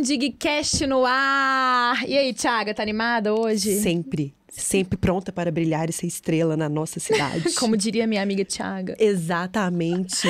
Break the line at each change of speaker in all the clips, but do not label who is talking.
Digcast no ar! E aí, Thiaga, tá animada hoje?
Sempre. Sempre pronta para brilhar e ser estrela na nossa cidade.
Como diria minha amiga Thiaga.
Exatamente.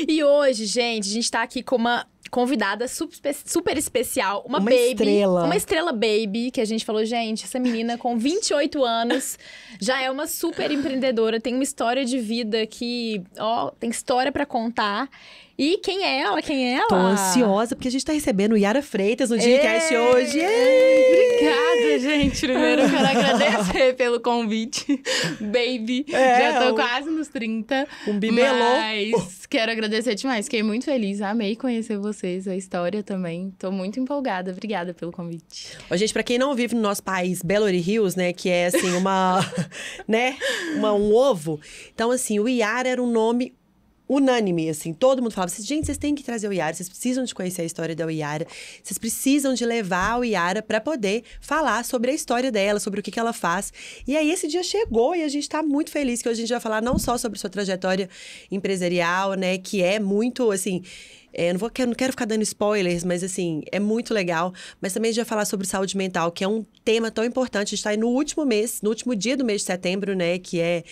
E hoje, gente, a gente tá aqui com uma convidada super especial. Uma baby.
Estrela.
Uma estrela baby, que a gente falou, gente, essa menina com 28 anos já é uma super empreendedora, tem uma história de vida que, ó, tem história pra contar. E quem é ela? Quem é ela?
Tô ansiosa, porque a gente tá recebendo Yara Freitas no Digcast hoje.
Obrigada, gente. Primeiro eu quero agradecer pelo convite. Baby, já tô quase nos 30.
Um bibelô.
Mas quero agradecer demais. Fiquei muito feliz. Amei conhecer vocês, a história também. Tô muito empolgada. Obrigada pelo convite.
Ó, gente, pra quem não vive no nosso país, Belo Hills, né, que é assim um ovo. Então, assim, o Yara era um nome unânime, assim, todo mundo falava assim, gente, vocês têm que trazer o Yara, vocês precisam de conhecer a história da Yara, vocês precisam de levar o Yara para poder falar sobre a história dela, sobre o que ela faz. E aí esse dia chegou e a gente tá muito feliz que hoje a gente vai falar não só sobre sua trajetória empresarial, né, que é muito, assim, não quero ficar dando spoilers, mas assim, é muito legal. Mas também a gente vai falar sobre saúde mental, que é um tema tão importante. A gente está aí no último mês, no último dia do mês de setembro, né? Que é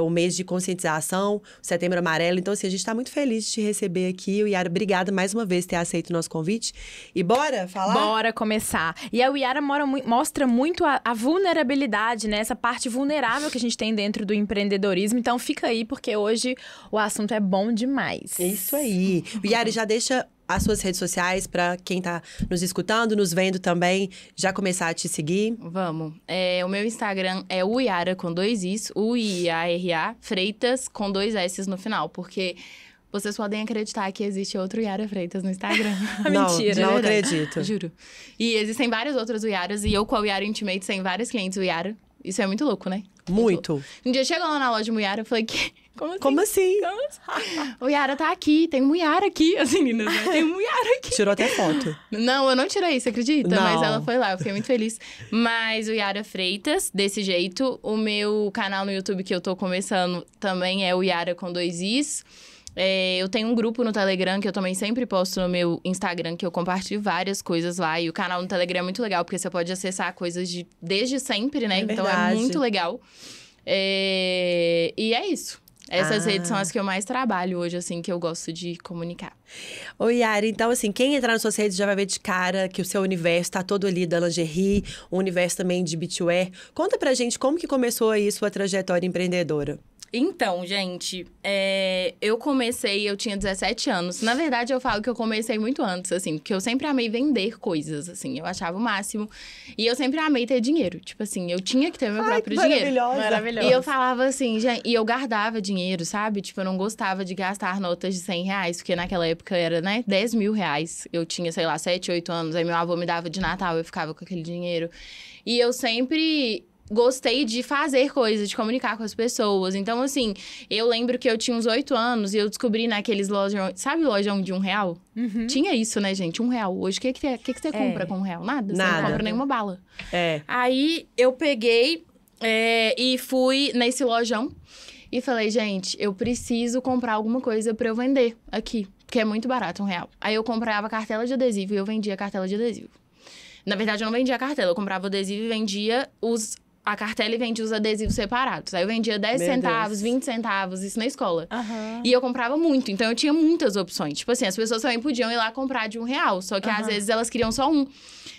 o mês de conscientização, Setembro Amarelo. Então, assim, a gente está muito feliz de te receber aqui. O Yara, obrigada mais uma vez por ter aceito o nosso convite. E bora falar?
Bora começar. E a Yara mostra muito a vulnerabilidade, né? Essa parte vulnerável que a gente tem dentro do empreendedorismo. Então, fica aí, porque hoje o assunto é bom demais.
É isso aí. O Yara, já deixa as suas redes sociais para quem tá nos escutando, nos vendo também, já começar a te seguir.
Vamos. O meu Instagram é o Yara com 2 Is, U-I-A-R-A, Freitas com 2 S no final, porque vocês podem acreditar que existe outro Yara Freitas no Instagram.
Mentira.
Não acredito.
Juro. E existem vários outros Yaras, e eu com a Yara Intimates tem vários clientes Yara. Isso é muito louco, né?
Muito.
Um dia chegou lá na loja do Yara, eu falei,
Como assim?
O Yara tá aqui, tem um Yara aqui, as meninas, né? Tem um Yara aqui.
Tirou até foto.
Não, eu não tirei, você acredita?
Não.
Mas ela foi lá, eu fiquei muito feliz. Mas o Yara Freitas, desse jeito. O meu canal no YouTube que eu tô começando também é o Yara com 2 Is. Eu tenho um grupo no Telegram que eu também sempre posto no meu Instagram, que eu compartilho várias coisas lá. E o canal no Telegram é muito legal, porque você pode acessar coisas desde sempre, né? Então é muito legal. E é isso. Essas redes são as que eu mais trabalho hoje, assim, que eu gosto de comunicar.
Ô, Yara, então, assim, quem entrar nas suas redes já vai ver de cara que o seu universo tá todo ali da lingerie, o universo também de beachwear. Conta pra gente como que começou aí sua trajetória empreendedora.
Então, gente, eu tinha 17 anos. Na verdade, eu falo que eu comecei muito antes, assim, porque eu sempre amei vender coisas, assim, eu achava o máximo. E eu sempre amei ter dinheiro, tipo assim, eu tinha que ter meu próprio dinheiro.
Maravilhosa.
E eu falava assim, e eu guardava dinheiro, sabe? Tipo, eu não gostava de gastar notas de R$100, porque naquela época era, né, R$10.000. Eu tinha, sei lá, 7, 8 anos, aí meu avô me dava de Natal, eu ficava com aquele dinheiro. E eu sempre gostei de fazer coisas, de comunicar com as pessoas. Então, assim, eu lembro que eu tinha uns 8 anos e eu descobri naqueles lojão... Sabe lojão de R$1?
Uhum.
Tinha isso, né, gente? R$1. Hoje, o que você compra com R$1? Nada. Você não compra nenhuma bala. Aí, eu peguei e fui nesse lojão e falei, gente, eu preciso comprar alguma coisa pra eu vender aqui, porque é muito barato, R$1. Aí, eu comprava cartela de adesivo e eu vendia cartela de adesivo. Na verdade, eu não vendia a cartela, eu comprava o adesivo e vendia a cartela e vendia os adesivos separados. Aí eu vendia 10 centavos, 20 centavos, isso na escola.
Uhum.
E eu comprava muito, então eu tinha muitas opções. Tipo assim, as pessoas também podiam ir lá comprar de R$1, só que às vezes elas queriam só um.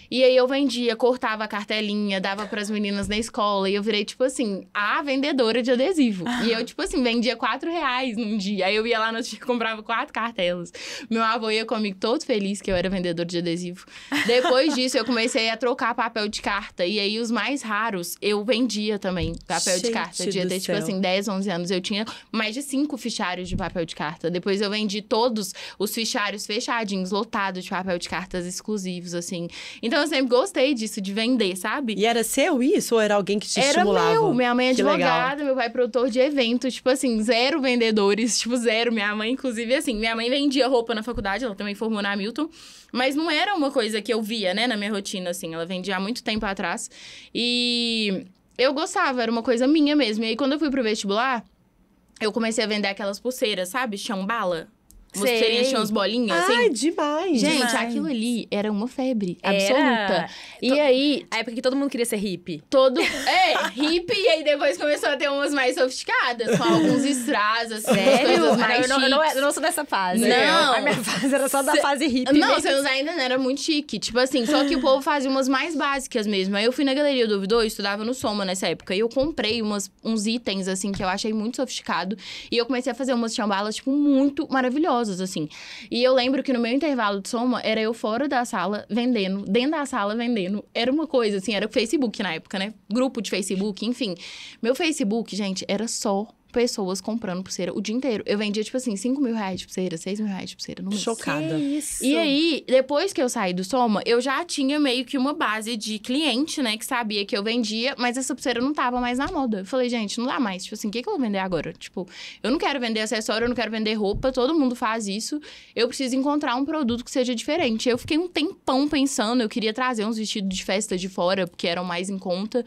E aí eu vendia, cortava a cartelinha, dava pras meninas na escola. E eu virei, tipo assim, a vendedora de adesivo. E eu, tipo assim, vendia R$4 num dia. Aí eu ia lá no dia e comprava 4 cartelas. Meu avô ia comigo todo feliz que eu era vendedora de adesivo. Depois disso, eu comecei a trocar papel de carta. E aí, os mais raros, eu vendia também papel de carta. Eu devia ter, tipo assim, 10, 11 anos. Eu tinha mais de 5 fichários de papel de carta. Depois eu vendi todos os fichários fechadinhos, lotados de papel de cartas exclusivos, assim. Então, eu sempre gostei disso, de vender, sabe?
E era seu isso ou era alguém que te estimulava?
Era meu. Minha mãe é
Que
advogada,
legal.
meu pai é produtor de eventos. Tipo assim, 0 vendedores, tipo 0. Minha mãe, inclusive, assim, minha mãe vendia roupa na faculdade, ela também formou na Hamilton. Mas não era uma coisa que eu via, né, na minha rotina, assim. Ela vendia há muito tempo atrás. E eu gostava, era uma coisa minha mesmo. E aí, quando eu fui pro vestibular, eu comecei a vender aquelas pulseiras, sabe? Chão bala. Umas
Sei.
pulseirinhas tinham umas bolinhas,
Ai,
assim.
demais.
Gente,
demais.
aquilo ali era uma febre
Era.
absoluta. E aí,
A época que todo mundo queria ser hippie.
hippie, e aí depois começou a ter umas mais sofisticadas, com alguns strass, assim,
Sério?
coisas mais
Eu não sou dessa fase.
Não.
A minha fase era só da fase hippie.
Não,
mesmo.
você ainda não era muito chique. Tipo assim, só que o povo fazia umas mais básicas mesmo. Aí eu fui na Galeria do Ouvidor, eu estudava no Soma nessa época. E eu comprei uns itens, assim, que eu achei muito sofisticado. E eu comecei a fazer umas chambalas, tipo, muito maravilhosas, assim. E eu lembro que no meu intervalo de Soma, era eu fora da sala, vendendo. Dentro da sala, vendendo. Era uma coisa, assim, era o Facebook na época, né? Grupo de Facebook, enfim. Meu Facebook, gente, era só pessoas comprando pulseira o dia inteiro. Eu vendia, tipo assim, 5 mil reais de pulseira, 6 mil reais de pulseira no mês.
Chocada.
Que isso.
E aí, depois que eu saí do Soma, eu já tinha meio que uma base de cliente, né? Que sabia que eu vendia, mas essa pulseira não tava mais na moda. Eu falei, gente, não dá mais. Tipo assim, o que eu vou vender agora? Tipo, eu não quero vender acessório, eu não quero vender roupa, todo mundo faz isso. Eu preciso encontrar um produto que seja diferente. Eu fiquei um tempão pensando, eu queria trazer uns vestidos de festa de fora, porque eram mais em conta.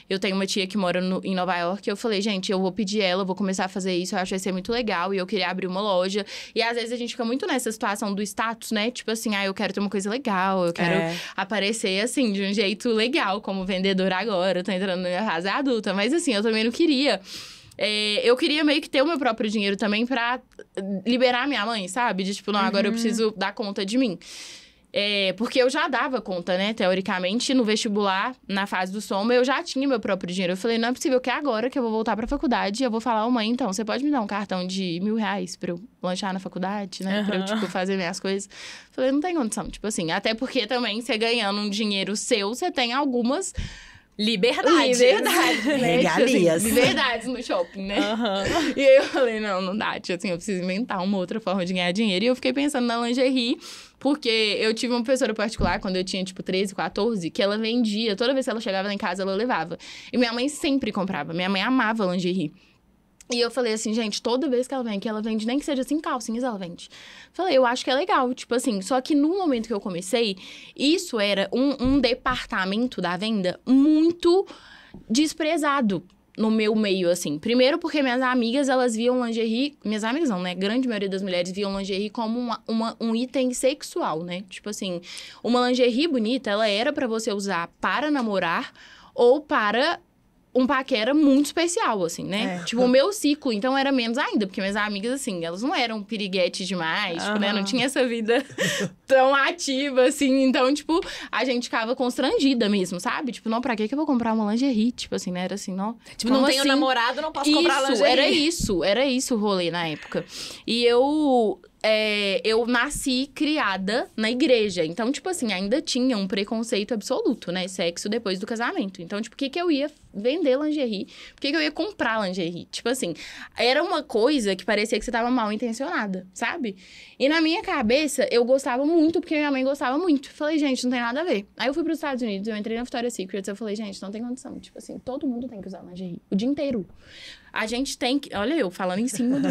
Eu tenho uma tia que mora em Nova York, e eu falei, gente, eu vou pedir ela, eu vou começar a fazer isso, eu acho que vai ser muito legal, e eu queria abrir uma loja. E às vezes a gente fica muito nessa situação do status, né? Tipo assim, eu quero ter uma coisa legal, eu quero aparecer, assim, de um jeito legal, como vendedora agora, eu tô entrando na minha fase adulta. Mas assim, eu também não queria... eu queria meio que ter o meu próprio dinheiro também pra liberar minha mãe, sabe? De tipo, não, agora eu preciso dar conta de mim. Porque eu já dava conta, né? Teoricamente, no vestibular, na fase do Soma, eu já tinha meu próprio dinheiro. Eu falei, não é possível que agora que eu vou voltar pra faculdade, eu vou falar, mãe, então, você pode me dar um cartão de R$1.000 pra eu lanchar na faculdade, né? Pra eu, tipo, fazer minhas coisas. Eu falei, não tem condição, tipo assim. Até porque também, você ganhando um dinheiro seu, você tem algumas...
Liberdades.
né?
Regalias.
Tipo assim, liberdades no shopping, né? E aí eu falei, não dá, tipo assim, eu preciso inventar uma outra forma de ganhar dinheiro. E eu fiquei pensando na lingerie, porque eu tive uma professora particular, quando eu tinha, tipo, 13, 14, que ela vendia, toda vez que ela chegava lá em casa, ela levava. E minha mãe sempre comprava, minha mãe amava lingerie. E eu falei assim, gente, toda vez que ela vem aqui, ela vende, nem que seja assim, calcinhas, ela vende. Falei, eu acho que é legal, tipo assim, só que no momento que eu comecei, isso era um departamento da venda muito desprezado no meu meio, assim. Primeiro porque minhas amigas, elas viam lingerie... Minhas amigas não, né? A grande maioria das mulheres viam lingerie como um item sexual, né? Tipo assim, uma lingerie bonita, ela era pra você usar para namorar ou para... um paquera muito especial, assim, né? Tipo, o meu ciclo, então, era menos ainda. Porque minhas amigas, assim, elas não eram piriguetes demais, tipo, né? Não tinha essa vida tão ativa, assim. Então, tipo, a gente ficava constrangida mesmo, sabe? Tipo, não, pra que eu vou comprar uma lingerie? Tipo assim, né? Era assim, não...
Tipo, não tenho namorado, não posso comprar lingerie.
Era isso o rolê na época. E eu nasci criada na igreja. Então, tipo assim, ainda tinha um preconceito absoluto, né? Sexo depois do casamento. Então, tipo, por que eu ia vender lingerie? Por que eu ia comprar lingerie? Tipo assim, era uma coisa que parecia que você tava mal intencionada, sabe? E na minha cabeça, eu gostava muito, porque minha mãe gostava muito. Falei, gente, não tem nada a ver. Aí eu fui pros Estados Unidos, eu entrei na Victoria's Secret, eu falei, gente, não tem condição. Tipo assim, todo mundo tem que usar lingerie. O dia inteiro. A gente tem que... Olha eu, falando em cima do...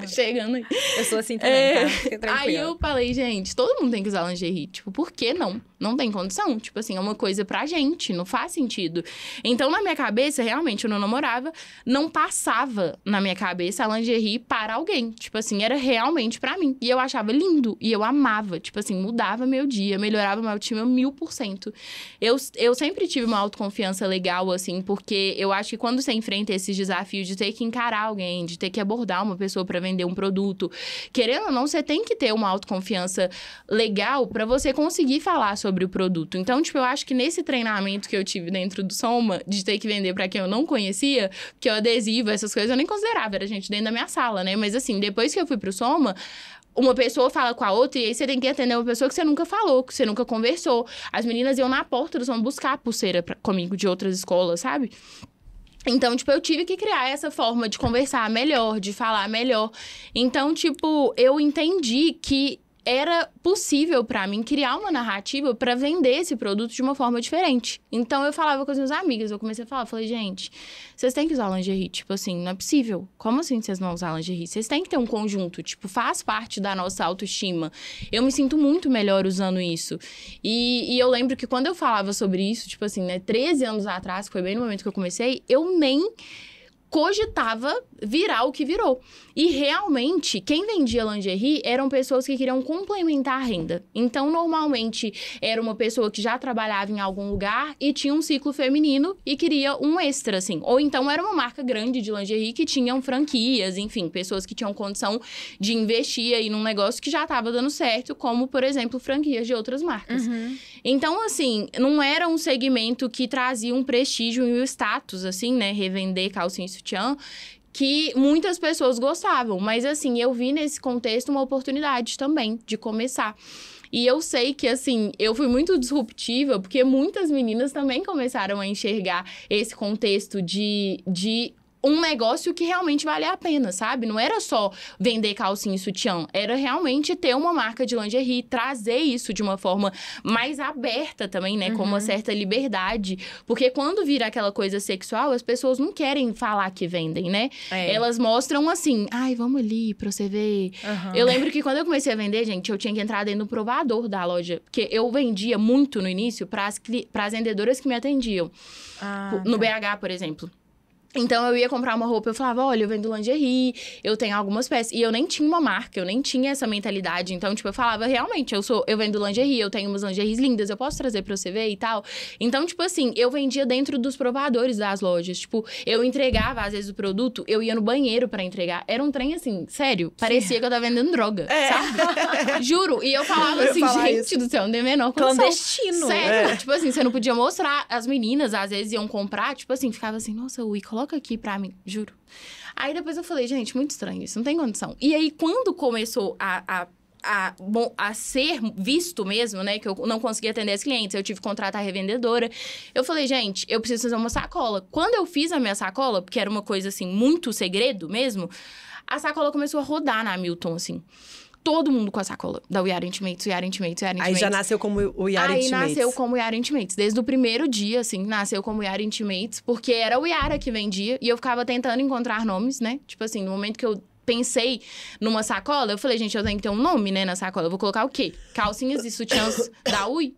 Chegando aí.
Eu sou assim também, tá? Fica tranquila.
Aí eu falei, gente, todo mundo tem que usar lingerie. Tipo, por que não? Não tem condição. Tipo assim, é uma coisa pra gente, não faz sentido. Então, na minha cabeça, realmente, eu não namorava, não passava na minha cabeça a lingerie para alguém. Tipo assim, era realmente pra mim. E eu achava lindo. E eu amava. Tipo assim, mudava meu dia, melhorava meu time 1000%. Eu sempre tive uma autoconfiança legal, assim, porque eu acho que quando você enfrenta esses desafios de ter que encarar alguém, de ter que abordar uma pessoa pra vender um produto, querendo ou não, você tem que ter uma autoconfiança legal pra você conseguir falar sobre o produto. Então, tipo, eu acho que nesse treinamento que eu tive dentro do Soma, de ter que vender pra quem eu não conhecia, que o adesivo, essas coisas, eu nem considerava, era gente dentro da minha sala, né? Mas assim, depois que eu fui pro Soma, uma pessoa fala com a outra e aí você tem que atender uma pessoa que você nunca falou, que você nunca conversou. As meninas iam na porta do Soma buscar pulseira comigo de outras escolas, sabe? Então, tipo, eu tive que criar essa forma de conversar melhor, de falar melhor. Então, tipo, eu entendi que era possível pra mim criar uma narrativa pra vender esse produto de uma forma diferente. Então, eu falava com as minhas amigas, eu comecei a falar, falei, gente, vocês têm que usar lingerie, tipo assim, não é possível. Como assim vocês não usar lingerie? Vocês têm que ter um conjunto, tipo, faz parte da nossa autoestima. Eu me sinto muito melhor usando isso. E eu lembro que quando eu falava sobre isso, tipo assim, né, 13 anos atrás, que foi bem no momento que eu comecei, eu nem cogitava virar o que virou. E realmente, quem vendia lingerie eram pessoas que queriam complementar a renda. Então, normalmente, era uma pessoa que já trabalhava em algum lugar e tinha um ciclo feminino e queria um extra, assim. Ou então, era uma marca grande de lingerie que tinham franquias, enfim, pessoas que tinham condição de investir aí num negócio que já estava dando certo, como, por exemplo, franquias de outras marcas. Então, assim, não era um segmento que trazia um prestígio e um status, assim, né? Revender calcinha e sutiã, que muitas pessoas gostavam. Mas, assim, eu vi nesse contexto uma oportunidade também de começar. E eu sei que, assim, eu fui muito disruptiva, porque muitas meninas também começaram a enxergar esse contexto de um negócio que realmente valia a pena, sabe? Não era só vender calcinha e sutiã, era realmente ter uma marca de lingerie, trazer isso de uma forma mais aberta também, né? Com uma certa liberdade. Porque quando vira aquela coisa sexual, as pessoas não querem falar que vendem, né? Elas mostram assim, ai, vamos ali pra você ver. Eu lembro que quando eu comecei a vender, gente, eu tinha que entrar dentro do provador da loja. Porque eu vendia muito no início pras vendedoras que me atendiam. No BH, por exemplo. Então, eu ia comprar uma roupa, eu falava, olha, eu vendo lingerie, eu tenho algumas peças. E eu nem tinha uma marca, eu nem tinha essa mentalidade. Então, tipo, eu falava, realmente, eu vendo lingerie, eu tenho umas lingeries lindas, eu posso trazer pra você ver e tal. Então, tipo assim, eu vendia dentro dos provadores das lojas. Tipo, eu entregava, às vezes, o produto, eu ia no banheiro pra entregar. Era um trem, assim, sério, parecia que eu tava vendendo droga, sabe? Juro. E eu falava assim, gente do céu, não tem a menor condição.
Clandestino.
Sério. Tipo assim, você não podia mostrar. As meninas, às vezes, iam comprar, tipo assim, ficava assim, nossa, Ui, coloca aqui pra mim, juro. Aí depois eu falei, gente, muito estranho isso, não tem condição. E aí, quando começou a ser visto mesmo, né, que eu não conseguia atender as clientes, eu tive que contratar a revendedora, eu falei, gente, eu preciso fazer uma sacola. Quando eu fiz a minha sacola, porque era uma coisa, assim, muito segredo mesmo, a sacola começou a rodar na Milton, assim. Todo mundo com a sacola da We Are Intimates, We Are Intimates, We Are Intimates.
Aí já nasceu como We Are Intimates.
Aí nasceu como We Are Intimates. Desde o primeiro dia, assim, nasceu como We Are Intimates. Porque era o Yara que vendia. E eu ficava tentando encontrar nomes, né? Tipo assim, no momento que eu pensei numa sacola, eu falei, gente, eu tenho que ter um nome, né, na sacola. Eu vou colocar o quê? Calcinhas e sutiãs da Ui?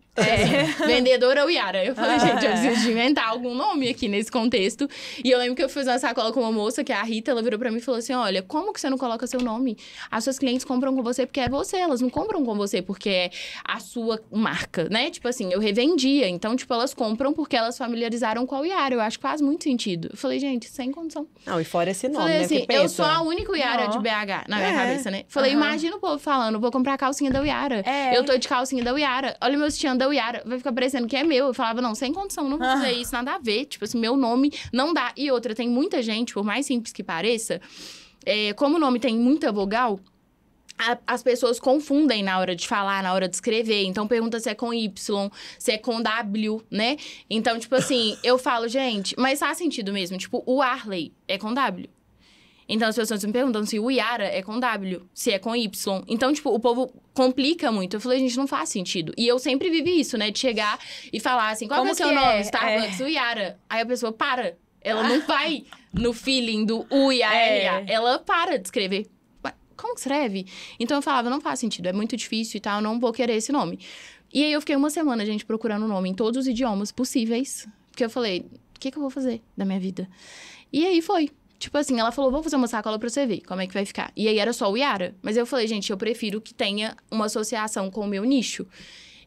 Vendedora ou Yara. Eu falei, gente, eu preciso de inventar algum nome aqui nesse contexto. E eu lembro que eu fiz uma sacola com uma moça, que é a Rita, ela virou pra mim e falou assim, olha, como que você não coloca seu nome? As suas clientes compram com você porque é você, elas não compram com você porque é a sua marca, né? Tipo assim, eu revendia, então, tipo, elas compram porque elas familiarizaram com a Yara. Eu acho que faz muito sentido. Eu falei, gente, sem condição.
Não, e fora esse nome,
falei
né?
assim, eu sou a única Yara de BH na minha cabeça, né? Falei, imagina o povo falando, vou comprar a calcinha da Yara. Eu tô de calcinha da Yara. Olha o meu sutiã da Yara. Vai ficar parecendo que é meu. Eu falava, não, sem condição, não vou fazer isso, nada a ver. Tipo assim, meu nome não dá. E outra, tem muita gente, por mais simples que pareça, como o nome tem muita vogal, as pessoas confundem na hora de falar, na hora de escrever. Então, pergunta se é com Y, se é com W, né? Então, tipo assim, eu falo, gente, mas faz sentido mesmo. Tipo, o Arley é com W. Então, as pessoas me perguntam se o Yara é com W, se é com Y. Então, tipo, o povo complica muito. Eu falei, gente, não faz sentido. E eu sempre vivi isso, né? De chegar e falar assim, qual que é o seu nome? Starbucks, o Yara. Aí a pessoa para. Ela não vai no feeling do U-I-A-R-A. Ela para de escrever. Como que escreve? Então, eu falava, não faz sentido. É muito difícil e tal, não vou querer esse nome. E aí, eu fiquei uma semana, gente, procurando o nome em todos os idiomas possíveis. Porque eu falei, o que eu vou fazer da minha vida? E aí, foi. Tipo assim, ela falou, vou fazer uma sacola pra você ver como é que vai ficar. E aí, era só o Yara. Mas eu falei, gente, eu prefiro que tenha uma associação com o meu nicho.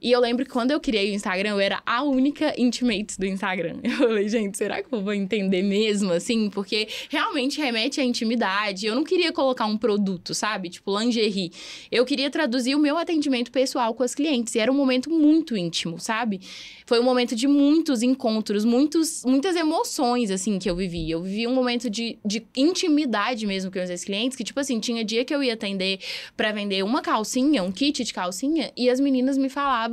E eu lembro que quando eu criei o Instagram, eu era a única Intimates do Instagram. Eu falei, gente, será que eu vou entender mesmo, assim? Porque realmente remete à intimidade. Eu não queria colocar um produto, sabe? Tipo, lingerie. Eu queria traduzir o meu atendimento pessoal com as clientes. E era um momento muito íntimo, sabe? Foi um momento de muitos encontros, muitas emoções, assim, que eu vivi. Eu vivi um momento de intimidade mesmo com os meus clientes, que, tipo assim, tinha dia que eu ia atender pra vender uma calcinha, um kit de calcinha, e as meninas me falavam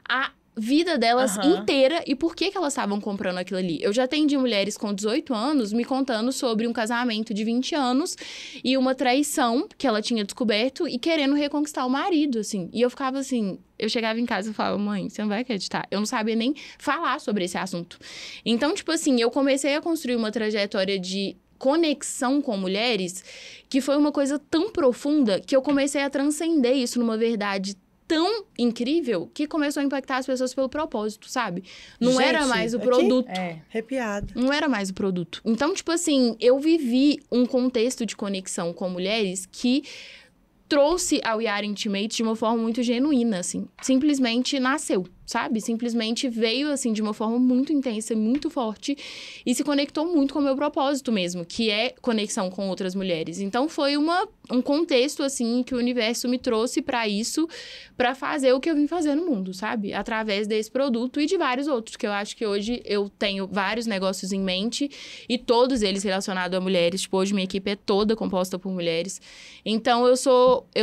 a vida delas inteira e por que elas estavam comprando aquilo ali. Eu já atendi mulheres com 18 anos me contando sobre um casamento de 20 anos e uma traição que ela tinha descoberto e querendo reconquistar o marido, assim. E eu ficava assim... Eu chegava em casa e falava, mãe, você não vai acreditar. Eu não sabia nem falar sobre esse assunto. Então, tipo assim, eu comecei a construir uma trajetória de conexão com mulheres que foi uma coisa tão profunda que eu comecei a transcender isso numa verdade tão incrível que começou a impactar as pessoas pelo propósito, sabe? Não
Gente,
era mais o
aqui-
produto.
Arrepiado.
Não era mais o produto. Então, tipo assim, eu vivi um contexto de conexão com mulheres que trouxe ao We Are Intimate de uma forma muito genuína, assim. Simplesmente nasceu, sabe? Simplesmente veio, assim, de uma forma muito intensa, muito forte e se conectou muito com o meu propósito mesmo, que é conexão com outras mulheres. Então, foi um contexto, assim, que o universo me trouxe pra isso, pra fazer o que eu vim fazer no mundo, sabe? Através desse produto e de vários outros, que eu acho que hoje eu tenho vários negócios em mente e todos eles relacionados a mulheres. Tipo, hoje minha equipe é toda composta por mulheres. Então, eu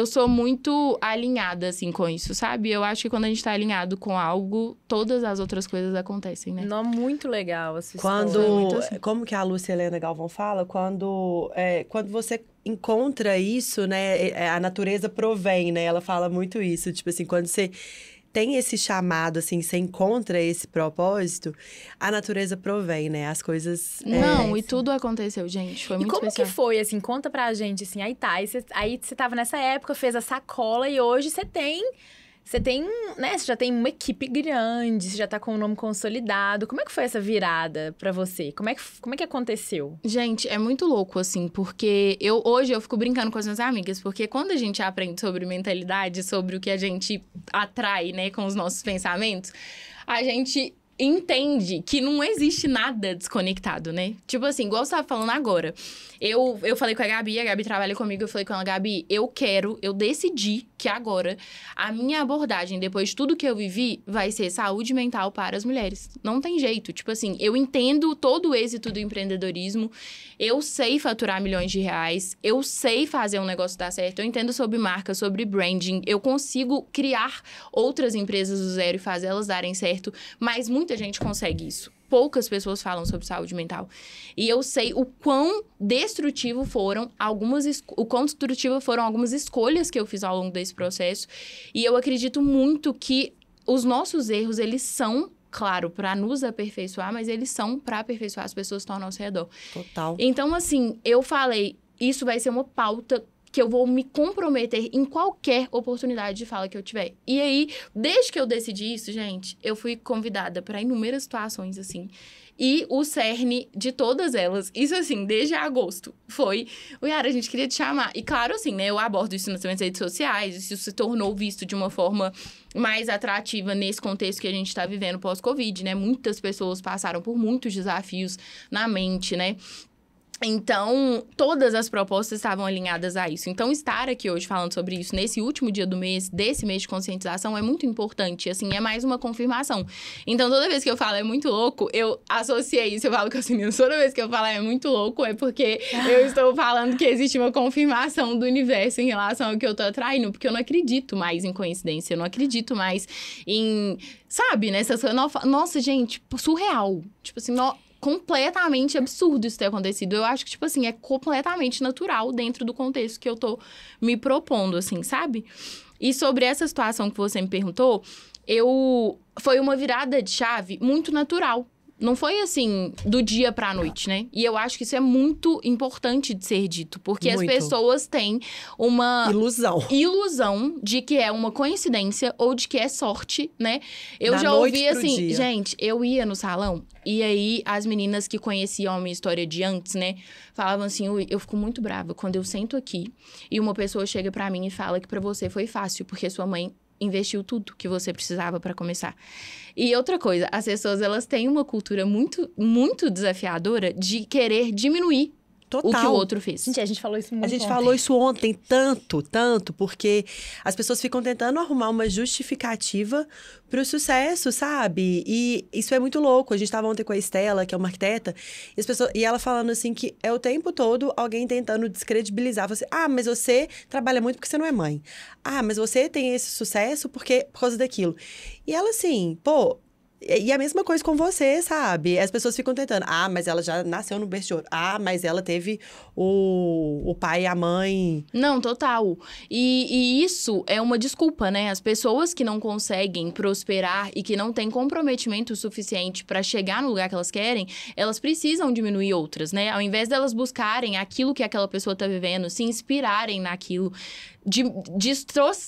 sou muito alinhada, assim, com isso, sabe? Eu acho que quando a gente tá alinhado com algo, todas as outras coisas acontecem, né?
Não, muito legal essa
Quando,
história.
muito assim.
como que a Lúcia Helena Galvão fala, quando você encontra isso, né, a natureza provém, né, ela fala muito isso, tipo assim, quando você tem esse chamado, assim, você encontra esse propósito, a natureza provém, né, as coisas...
Não, e tudo aconteceu, gente, foi
E
muito
como
especial.
que foi, assim? Conta pra gente, assim. Aí tá, aí você tava nessa época, fez a sacola e hoje você tem, né? Você já tem uma equipe grande, você já tá com o nome consolidado. Como é que foi essa virada pra você? Como é que aconteceu?
Gente, é muito louco, assim, porque hoje eu fico brincando com as minhas amigas, porque quando a gente aprende sobre mentalidade, sobre o que a gente atrai, né, com os nossos pensamentos, a gente entende que não existe nada desconectado, né? Tipo assim, igual você tava falando agora. Eu falei com a Gabi trabalha comigo, eu falei com ela, Gabi, eu decidi que agora a minha abordagem, depois de tudo que eu vivi, vai ser saúde mental para as mulheres. Não tem jeito. Tipo assim, eu entendo todo o êxito do empreendedorismo, eu sei faturar milhões de reais, eu sei fazer um negócio dar certo, eu entendo sobre marca, sobre branding, eu consigo criar outras empresas do zero e fazer elas darem certo, mas muita gente consegue isso. Poucas pessoas falam sobre saúde mental. E eu sei o quão destrutivas foram algumas escolhas que eu fiz ao longo desse processo. E eu acredito muito que os nossos erros, eles são, claro, para nos aperfeiçoar, mas eles são para aperfeiçoar as pessoas que estão ao nosso redor.
Total.
Então, assim, eu falei, isso vai ser uma pauta que eu vou me comprometer em qualquer oportunidade de fala que eu tiver. E aí, desde que eu decidi isso, gente, eu fui convidada para inúmeras situações, assim. E o cerne de todas elas, isso assim, desde agosto, foi... Yara, a gente queria te chamar. E claro, assim, né, eu abordo isso nas minhas redes sociais, isso se tornou visto de uma forma mais atrativa nesse contexto que a gente está vivendo pós-Covid, né? Muitas pessoas passaram por muitos desafios na mente, né? Então, todas as propostas estavam alinhadas a isso. Então, estar aqui hoje falando sobre isso nesse último dia do mês, desse mês de conscientização, é muito importante. Assim, é mais uma confirmação. Então, toda vez que eu falo é muito louco, eu associei isso. Eu falo com as meninas, toda vez que eu falo é muito louco, é porque eu estou falando que existe uma confirmação do universo em relação ao que eu tô atraindo. Porque eu não acredito mais em coincidência, eu não acredito mais em... Sabe, nessas coisas... Nossa, gente, surreal. Tipo assim, completamente absurdo isso ter acontecido. Eu acho que, tipo assim, é completamente natural dentro do contexto que eu tô me propondo, assim, sabe? E sobre essa situação que você me perguntou, foi uma virada de chave muito natural. Não foi, assim, do dia pra noite, né? E eu acho que isso é muito importante de ser dito. Porque
Muito.
as pessoas têm uma... ilusão de que é uma coincidência ou de que é sorte, né? Eu
Da
já
noite
ouvi,
pro
assim...
dia.
Gente, eu ia no salão e aí as meninas que conheciam a minha história de antes, né? Falavam assim, eu fico muito brava quando eu sento aqui e uma pessoa chega pra mim e fala que pra você foi fácil, porque sua mãe investiu tudo que você precisava pra começar. E outra coisa, as pessoas, elas têm uma cultura muito, muito desafiadora de querer diminuir
Total.
o que o outro fez.
Gente, a gente falou isso muito
A gente
ontem.
falou isso ontem tanto, porque as pessoas ficam tentando arrumar uma justificativa pro sucesso, sabe? E isso é muito louco. A gente tava ontem com a Estela, que é uma arquiteta, e ela falando assim que é o tempo todo alguém tentando descredibilizar. Você, mas você trabalha muito porque você não é mãe. Mas você tem esse sucesso por causa daquilo. E ela assim, e a mesma coisa com você, sabe? As pessoas ficam tentando. Mas ela já nasceu no berço de ouro. Mas ela teve o pai e a mãe.
Não, total. E isso é uma desculpa, né? As pessoas que não conseguem prosperar e que não têm comprometimento suficiente pra chegar no lugar que elas querem, elas precisam diminuir outras, né? Ao invés delas buscarem aquilo que aquela pessoa tá vivendo, se inspirarem naquilo, de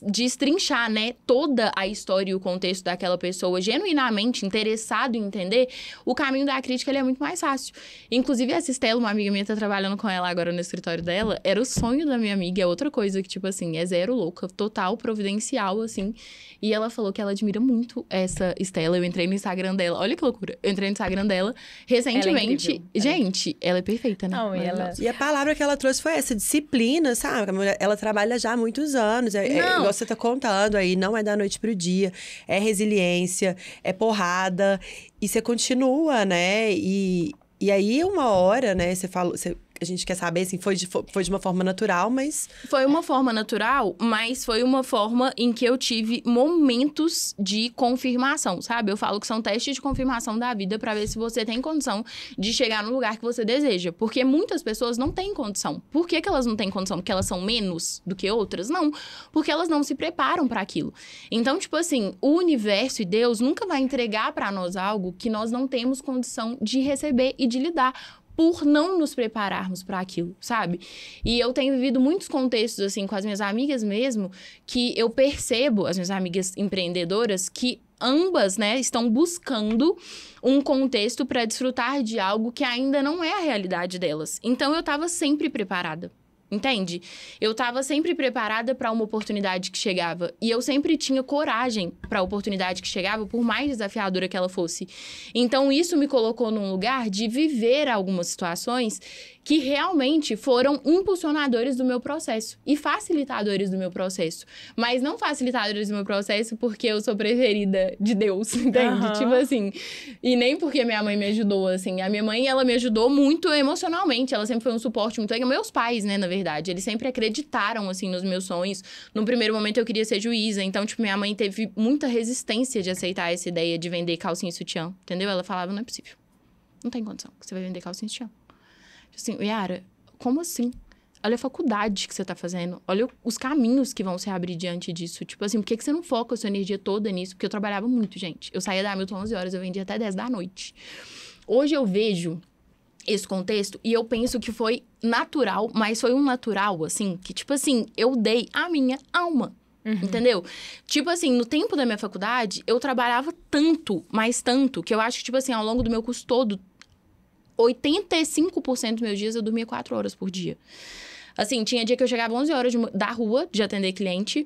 destrinchar, né, toda a história e o contexto daquela pessoa, genuinamente interessado em entender, o caminho da crítica ele é muito mais fácil. Inclusive, essa Estela, uma amiga minha, tá trabalhando com ela agora no escritório dela, era o sonho da minha amiga, é outra coisa que, tipo assim, é zero louca, total, providencial, assim. E ela falou que ela admira muito essa Estela. Eu entrei no Instagram dela, olha que loucura, eu entrei no Instagram dela recentemente. Gente, ela é perfeita, né?
Não,
E a palavra que ela trouxe foi essa, disciplina, sabe? Ela trabalha já há muitos anos, igual você tá contando aí, não é da noite pro dia, é resiliência, é porrada, e você continua, né? E aí, uma hora, né, você falou... A gente quer saber, assim, foi de uma forma natural, mas...
Foi uma forma natural, mas foi uma forma em que eu tive momentos de confirmação, sabe? Eu falo que são testes de confirmação da vida pra ver se você tem condição de chegar no lugar que você deseja. Porque muitas pessoas não têm condição. Por que elas não têm condição? Porque elas são menos do que outras? Não. Porque elas não se preparam pra aquilo. Então, tipo assim, o universo e Deus nunca vai entregar pra nós algo que nós não temos condição de receber e de lidar, por não nos prepararmos para aquilo, sabe? E eu tenho vivido muitos contextos, assim, com as minhas amigas mesmo, que eu percebo, as minhas amigas empreendedoras, que ambas, né, estão buscando um contexto para desfrutar de algo que ainda não é a realidade delas. Então, eu estava sempre preparada. Entende? Eu estava sempre preparada para uma oportunidade que chegava. E eu sempre tinha coragem para a oportunidade que chegava, por mais desafiadora que ela fosse. Então, isso me colocou num lugar de viver algumas situações que realmente foram impulsionadores do meu processo e facilitadores do meu processo. Mas não facilitadores do meu processo porque eu sou preferida de Deus, entende? Tipo assim, e nem porque minha mãe me ajudou, assim. A minha mãe, ela me ajudou muito emocionalmente, ela sempre foi um suporte muito legal. Meus pais, né, na verdade, eles sempre acreditaram, assim, nos meus sonhos. No primeiro momento, eu queria ser juíza, então, tipo, minha mãe teve muita resistência de aceitar essa ideia de vender calcinha e sutiã, entendeu? Ela falava, não é possível. Não tem condição que você vai vender calcinha e sutiã. Assim, Yara, como assim? Olha a faculdade que você tá fazendo. Olha os caminhos que vão se abrir diante disso. Tipo assim, por que você não foca a sua energia toda nisso? Porque eu trabalhava muito, gente. Eu saía da Hamilton 11 horas, eu vendia até 10 da noite. Hoje eu vejo esse contexto e eu penso que foi natural, mas foi um natural, assim, que tipo assim, eu dei a minha alma. Entendeu? Tipo assim, no tempo da minha faculdade, eu trabalhava tanto, mas tanto, que eu acho que, tipo assim, ao longo do meu curso todo, 85% dos meus dias eu dormia 4 horas por dia. Assim, tinha dia que eu chegava 11 horas da rua de atender cliente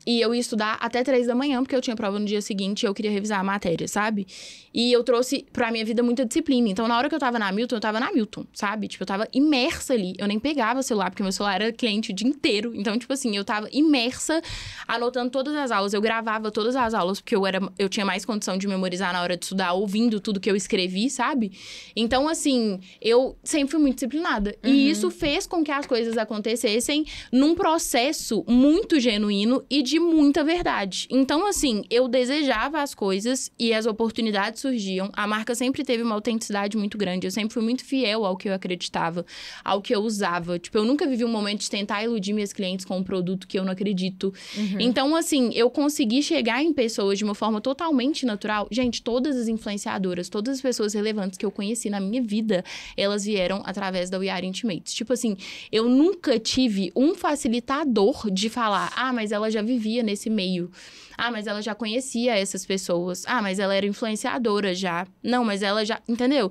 e eu ia estudar até 3 da manhã, porque eu tinha prova no dia seguinte e eu queria revisar a matéria, sabe? E eu trouxe pra minha vida muita disciplina. Então, na hora que eu tava na Hamilton, eu tava na Hamilton, sabe? Tipo, eu tava imersa ali. Eu nem pegava o celular, porque meu celular era cliente o dia inteiro. Então, tipo assim, eu tava imersa, anotando todas as aulas. Eu gravava todas as aulas, porque eu tinha mais condição de memorizar na hora de estudar, ouvindo tudo que eu escrevi, sabe? Então, assim, eu sempre fui muito disciplinada. E isso fez com que as coisas acontecessem num processo muito genuíno e de muita verdade. Então, assim, eu desejava as coisas e as oportunidades surgiam. A marca sempre teve uma autenticidade muito grande. Eu sempre fui muito fiel ao que eu acreditava, ao que eu usava. Tipo, eu nunca vivi um momento de tentar iludir minhas clientes com um produto que eu não acredito. Então, assim, eu consegui chegar em pessoas de uma forma totalmente natural. Gente, todas as influenciadoras, todas as pessoas relevantes que eu conheci na minha vida, elas vieram através da We Are Intimates. Tipo assim, eu nunca tive um facilitador de falar, mas ela já vivia nesse meio. Mas ela já conhecia essas pessoas. Mas ela era influenciadora já. Não, mas ela já... Entendeu?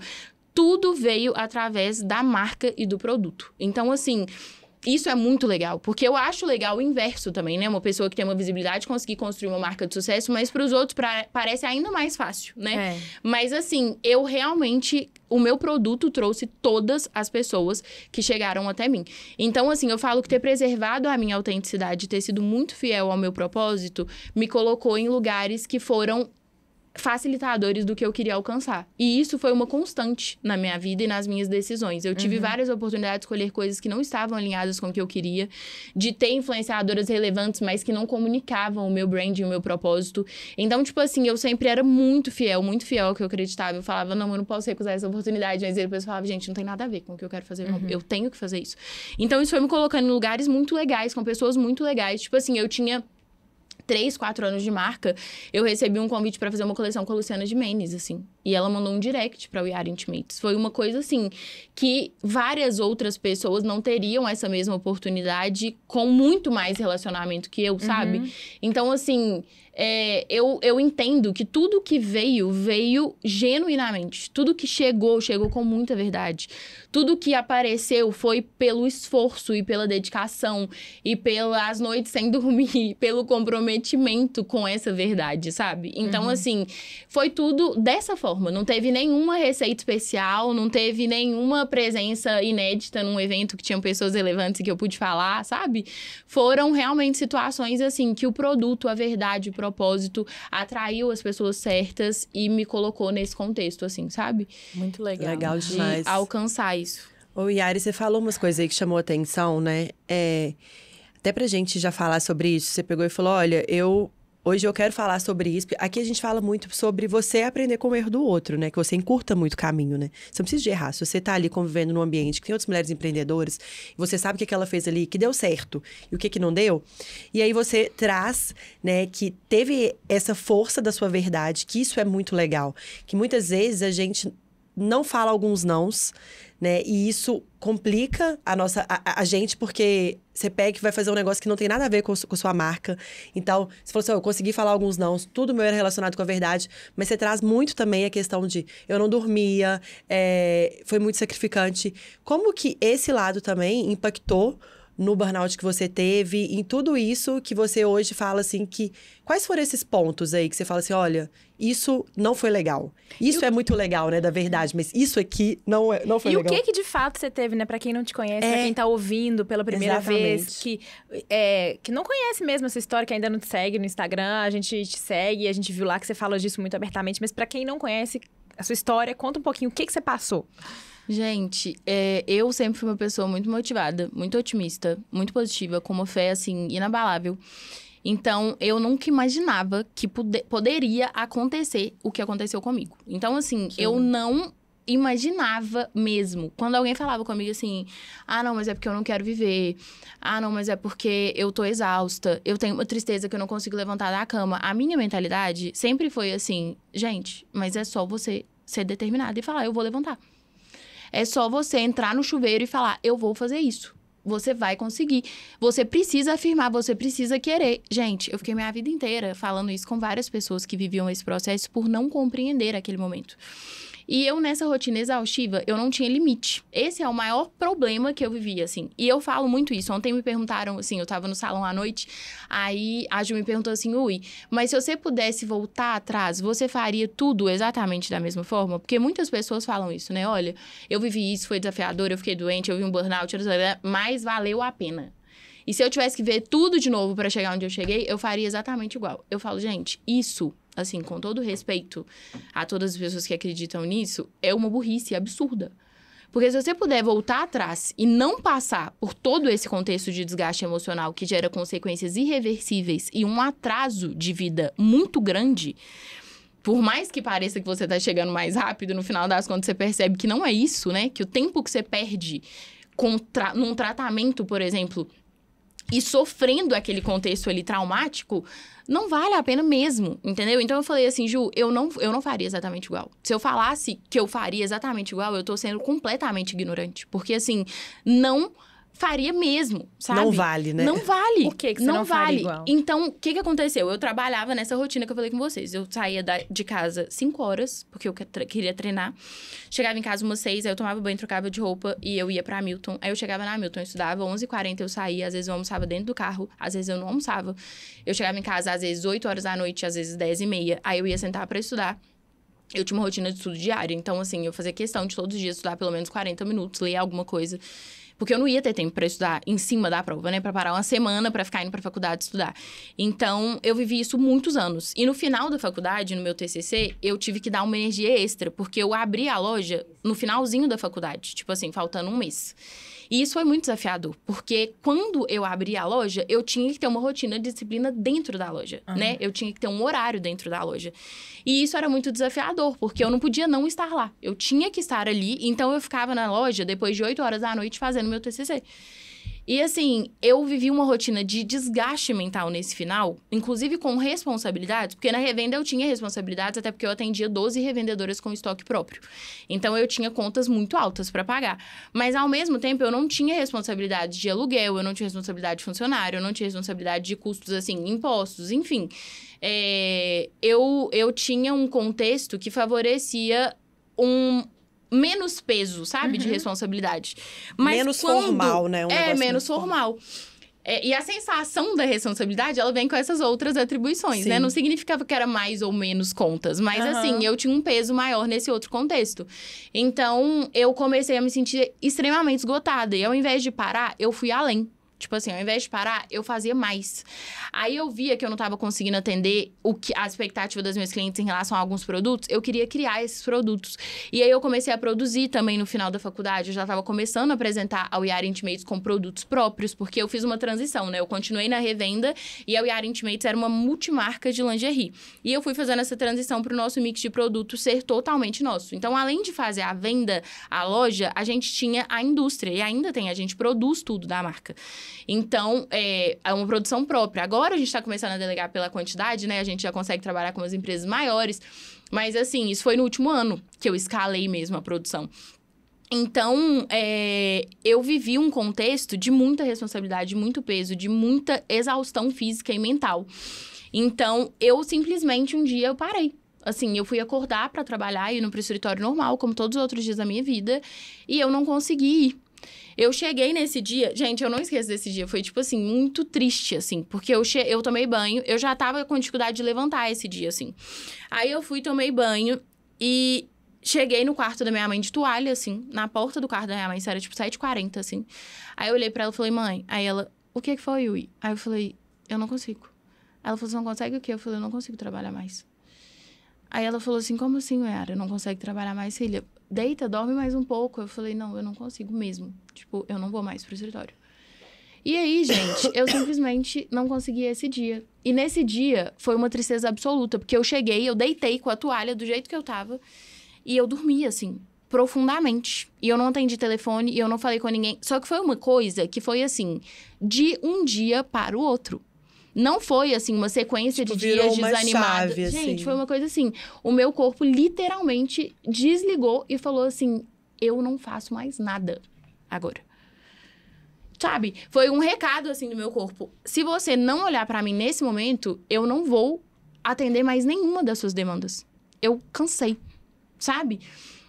Tudo veio através da marca e do produto. Então, assim... Isso é muito legal, porque eu acho legal o inverso também, né? Uma pessoa que tem uma visibilidade conseguir construir uma marca de sucesso, mas para os outros parece ainda mais fácil, né? Mas assim, eu realmente... O meu produto trouxe todas as pessoas que chegaram até mim. Então, assim, eu falo que ter preservado a minha autenticidade, ter sido muito fiel ao meu propósito, me colocou em lugares que foram facilitadores do que eu queria alcançar. E isso foi uma constante na minha vida e nas minhas decisões. Eu tive várias oportunidades de escolher coisas que não estavam alinhadas com o que eu queria, de ter influenciadoras relevantes, mas que não comunicavam o meu brand e o meu propósito. Então, tipo assim, eu sempre era muito fiel ao que eu acreditava. Eu falava, não, eu não posso recusar essa oportunidade. Mas depois eu falava, gente, não tem nada a ver com o que eu quero fazer. Não, eu tenho que fazer isso. Então, isso foi me colocando em lugares muito legais, com pessoas muito legais. Tipo assim, eu tinha 3, 4 anos de marca, eu recebi um convite pra fazer uma coleção com a Luciana Gimenez, assim. E ela mandou um direct pra We Are Intimates. Foi uma coisa, assim, que várias outras pessoas não teriam essa mesma oportunidade com muito mais relacionamento que eu, sabe? Então, assim, eu entendo que tudo que veio genuinamente. Tudo que chegou com muita verdade. Tudo que apareceu foi pelo esforço e pela dedicação e pelas noites sem dormir, pelo comprometimento com essa verdade, sabe? Então, assim, foi tudo dessa forma. Não teve nenhuma receita especial, não teve nenhuma presença inédita num evento que tinham pessoas relevantes que eu pude falar, sabe? Foram realmente situações, assim, que o produto, a verdade, o propósito atraiu as pessoas certas e me colocou nesse contexto, assim, sabe?
Muito legal.
Legal demais.
De alcançar isso.
Ô, Yari, você falou umas coisas aí que chamou atenção, né? Até pra gente já falar sobre isso, você pegou e falou, olha, hoje eu quero falar sobre isso. Aqui a gente fala muito sobre você aprender com o erro do outro, né? Que você encurta muito o caminho, né? Você não precisa de errar. Se você tá ali convivendo num ambiente que tem outras mulheres empreendedoras, e você sabe o que ela fez ali, que deu certo, e o que não deu. E aí você traz, né, que teve essa força da sua verdade, que isso é muito legal. Que muitas vezes a gente não fala alguns nãos, né? E isso complica a gente, porque você pega e vai fazer um negócio que não tem nada a ver com sua marca. Então, você falou assim, eu consegui falar alguns nãos, tudo meu era relacionado com a verdade, mas você traz muito também a questão de eu não dormia, foi muito sacrificante. Como que esse lado também impactou no burnout que você teve, em tudo isso que você hoje fala assim, que... Quais foram esses pontos aí que você fala assim, olha, isso não foi legal. Isso é muito legal, né, da verdade, mas isso aqui não foi legal.
E o que de fato você teve, né, pra quem não te conhece, pra quem tá ouvindo pela primeira vez, que não conhece mesmo essa história, que ainda não te segue no Instagram, a gente te segue, a gente viu lá que você fala disso muito abertamente, mas pra quem não conhece a sua história, conta um pouquinho o que você passou.
Gente, eu sempre fui uma pessoa muito motivada, muito otimista, muito positiva, com uma fé, assim, inabalável. Então, eu nunca imaginava que poderia acontecer o que aconteceu comigo. Então, assim, eu não imaginava mesmo. Quando alguém falava comigo assim, não, mas é porque eu não quero viver. Não, mas é porque eu tô exausta. Eu tenho uma tristeza que eu não consigo levantar da cama. A minha mentalidade sempre foi assim, gente, mas é só você ser determinada e falar, eu vou levantar. É só você entrar no chuveiro e falar, eu vou fazer isso. Você vai conseguir. Você precisa afirmar, você precisa querer. Gente, eu fiquei minha vida inteira falando isso com várias pessoas que viviam esse processo por não compreender aquele momento. E eu, nessa rotina exaustiva, eu não tinha limite. Esse é o maior problema que eu vivia, assim. E eu falo muito isso. Ontem me perguntaram, assim, eu tava no salão à noite, aí a Ju me perguntou assim, Ui, mas se você pudesse voltar atrás, você faria tudo exatamente da mesma forma? Porque muitas pessoas falam isso, né? Olha, eu vivi isso, foi desafiador, eu fiquei doente, eu vi um burnout, mas valeu a pena. E se eu tivesse que ver tudo de novo pra chegar onde eu cheguei, eu faria exatamente igual. Eu falo, gente, isso, assim, com todo respeito a todas as pessoas que acreditam nisso, é uma burrice absurda. Porque se você puder voltar atrás e não passar por todo esse contexto de desgaste emocional que gera consequências irreversíveis e um atraso de vida muito grande, por mais que pareça que você tá chegando mais rápido, no final das contas você percebe que não é isso, né? Que o tempo que você perde num tratamento, por exemplo, e sofrendo aquele contexto ali traumático, não vale a pena mesmo, entendeu? Então eu falei assim, Ju, eu não faria exatamente igual. Se eu falasse que eu faria exatamente igual, eu tô sendo completamente ignorante. Porque assim, não faria mesmo, sabe?
Não vale, né?
Não vale.
Por que você não faria igual?
Então, o que aconteceu? Eu trabalhava nessa rotina que eu falei com vocês. Eu saía de casa 5 horas, porque eu queria treinar. Chegava em casa umas 6, aí eu tomava banho, trocava de roupa e eu ia pra Hamilton. Aí eu chegava na Hamilton, eu estudava, 11h40 eu saía. Às vezes eu almoçava dentro do carro, às vezes eu não almoçava. Eu chegava em casa, às vezes 8 horas da noite, às vezes 10h30. Aí eu ia sentar pra estudar. Eu tinha uma rotina de estudo diária. Então, assim, eu fazia questão de todos os dias estudar pelo menos 40 minutos, ler alguma coisa. Porque eu não ia ter tempo pra estudar em cima da prova, né? Pra parar uma semana pra ficar indo pra faculdade estudar. Então, eu vivi isso muitos anos. E no final da faculdade, no meu TCC, eu tive que dar uma energia extra. Porque eu abri a loja no finalzinho da faculdade. Tipo assim, faltando um mês. E isso foi muito desafiador. Porque quando eu abri a loja, eu tinha que ter uma rotina de disciplina dentro da loja, né? Eu tinha que ter um horário dentro da loja. E isso era muito desafiador, porque eu não podia não estar lá. Eu tinha que estar ali, então eu ficava na loja depois de 8 horas da noite fazendo meu TCC. E assim, eu vivi uma rotina de desgaste mental nesse final, inclusive com responsabilidades, porque na revenda eu tinha responsabilidades, até porque eu atendia 12 revendedoras com estoque próprio. Então eu tinha contas muito altas para pagar. Mas ao mesmo tempo eu não tinha responsabilidade de aluguel, eu não tinha responsabilidade de funcionário, eu não tinha responsabilidade de custos, assim, impostos, enfim. Eu tinha um contexto que favorecia menos peso, sabe? De responsabilidade. Mas
menos formal, né?
Menos formal. E a sensação da responsabilidade, ela vem com essas outras atribuições,
Sim.
né? Não significava que era mais ou menos contas. Mas, assim, eu tinha um peso maior nesse outro contexto. Então, eu comecei a me sentir extremamente esgotada. E ao invés de parar, eu fui além. Tipo assim, ao invés de parar, eu fazia mais. Aí eu via que eu não estava conseguindo atender a expectativa das minhas clientes em relação a alguns produtos. Eu queria criar esses produtos. E aí eu comecei a produzir também no final da faculdade. Eu já estava começando a apresentar a We Are Intimates com produtos próprios, porque eu fiz uma transição, né? Eu continuei na revenda e a We Are Intimates era uma multimarca de lingerie. E eu fui fazendo essa transição para o nosso mix de produtos ser totalmente nosso. Então, além de fazer a venda, a loja, a gente tinha a indústria. E ainda tem, a gente produz tudo da marca. Então, é uma produção própria. Agora a gente está começando a delegar pela quantidade, né? A gente já consegue trabalhar com as empresas maiores. Mas, assim, isso foi no último ano que eu escalei mesmo a produção. Então, eu vivi um contexto de muita responsabilidade, de muito peso, de muita exaustão física e mental. Então, eu simplesmente um dia eu parei. Assim, eu fui acordar para trabalhar e ir no escritório normal, como todos os outros dias da minha vida. E eu não consegui ir. Eu cheguei nesse dia... Gente, eu não esqueço desse dia. Foi, tipo assim, muito triste, assim. Porque eu tomei banho. Eu já tava com dificuldade de levantar esse dia, assim. Aí eu fui, tomei banho. E cheguei no quarto da minha mãe de toalha, assim. Na porta do quarto da minha mãe. Isso era, tipo, 7h40, assim. Aí eu olhei pra ela e falei, mãe... Aí ela, o que foi, Yui? Aí eu falei, eu não consigo. Ela falou, você não consegue o quê? Eu falei, eu não consigo trabalhar mais. Aí ela falou assim, como assim, Yara? Não consegue trabalhar mais, filha? Deita, dorme mais um pouco. Eu falei, não, eu não consigo mesmo. Tipo, eu não vou mais pro escritório. E aí, gente, eu simplesmente não consegui esse dia. E nesse dia, foi uma tristeza absoluta. Porque eu cheguei, eu deitei com a toalha do jeito que eu tava. E eu dormi, assim, profundamente. E eu não atendi telefone, e eu não falei com ninguém. Só que foi uma coisa que foi, assim, de um dia para o outro. Não foi, assim, uma sequência de dias desanimados. Gente,
assim.
Foi uma coisa assim. O meu corpo literalmente desligou e falou assim, eu não faço mais nada agora. Sabe? Foi um recado, assim, do meu corpo. Se você não olhar pra mim nesse momento, eu não vou atender mais nenhuma das suas demandas. Eu cansei, sabe?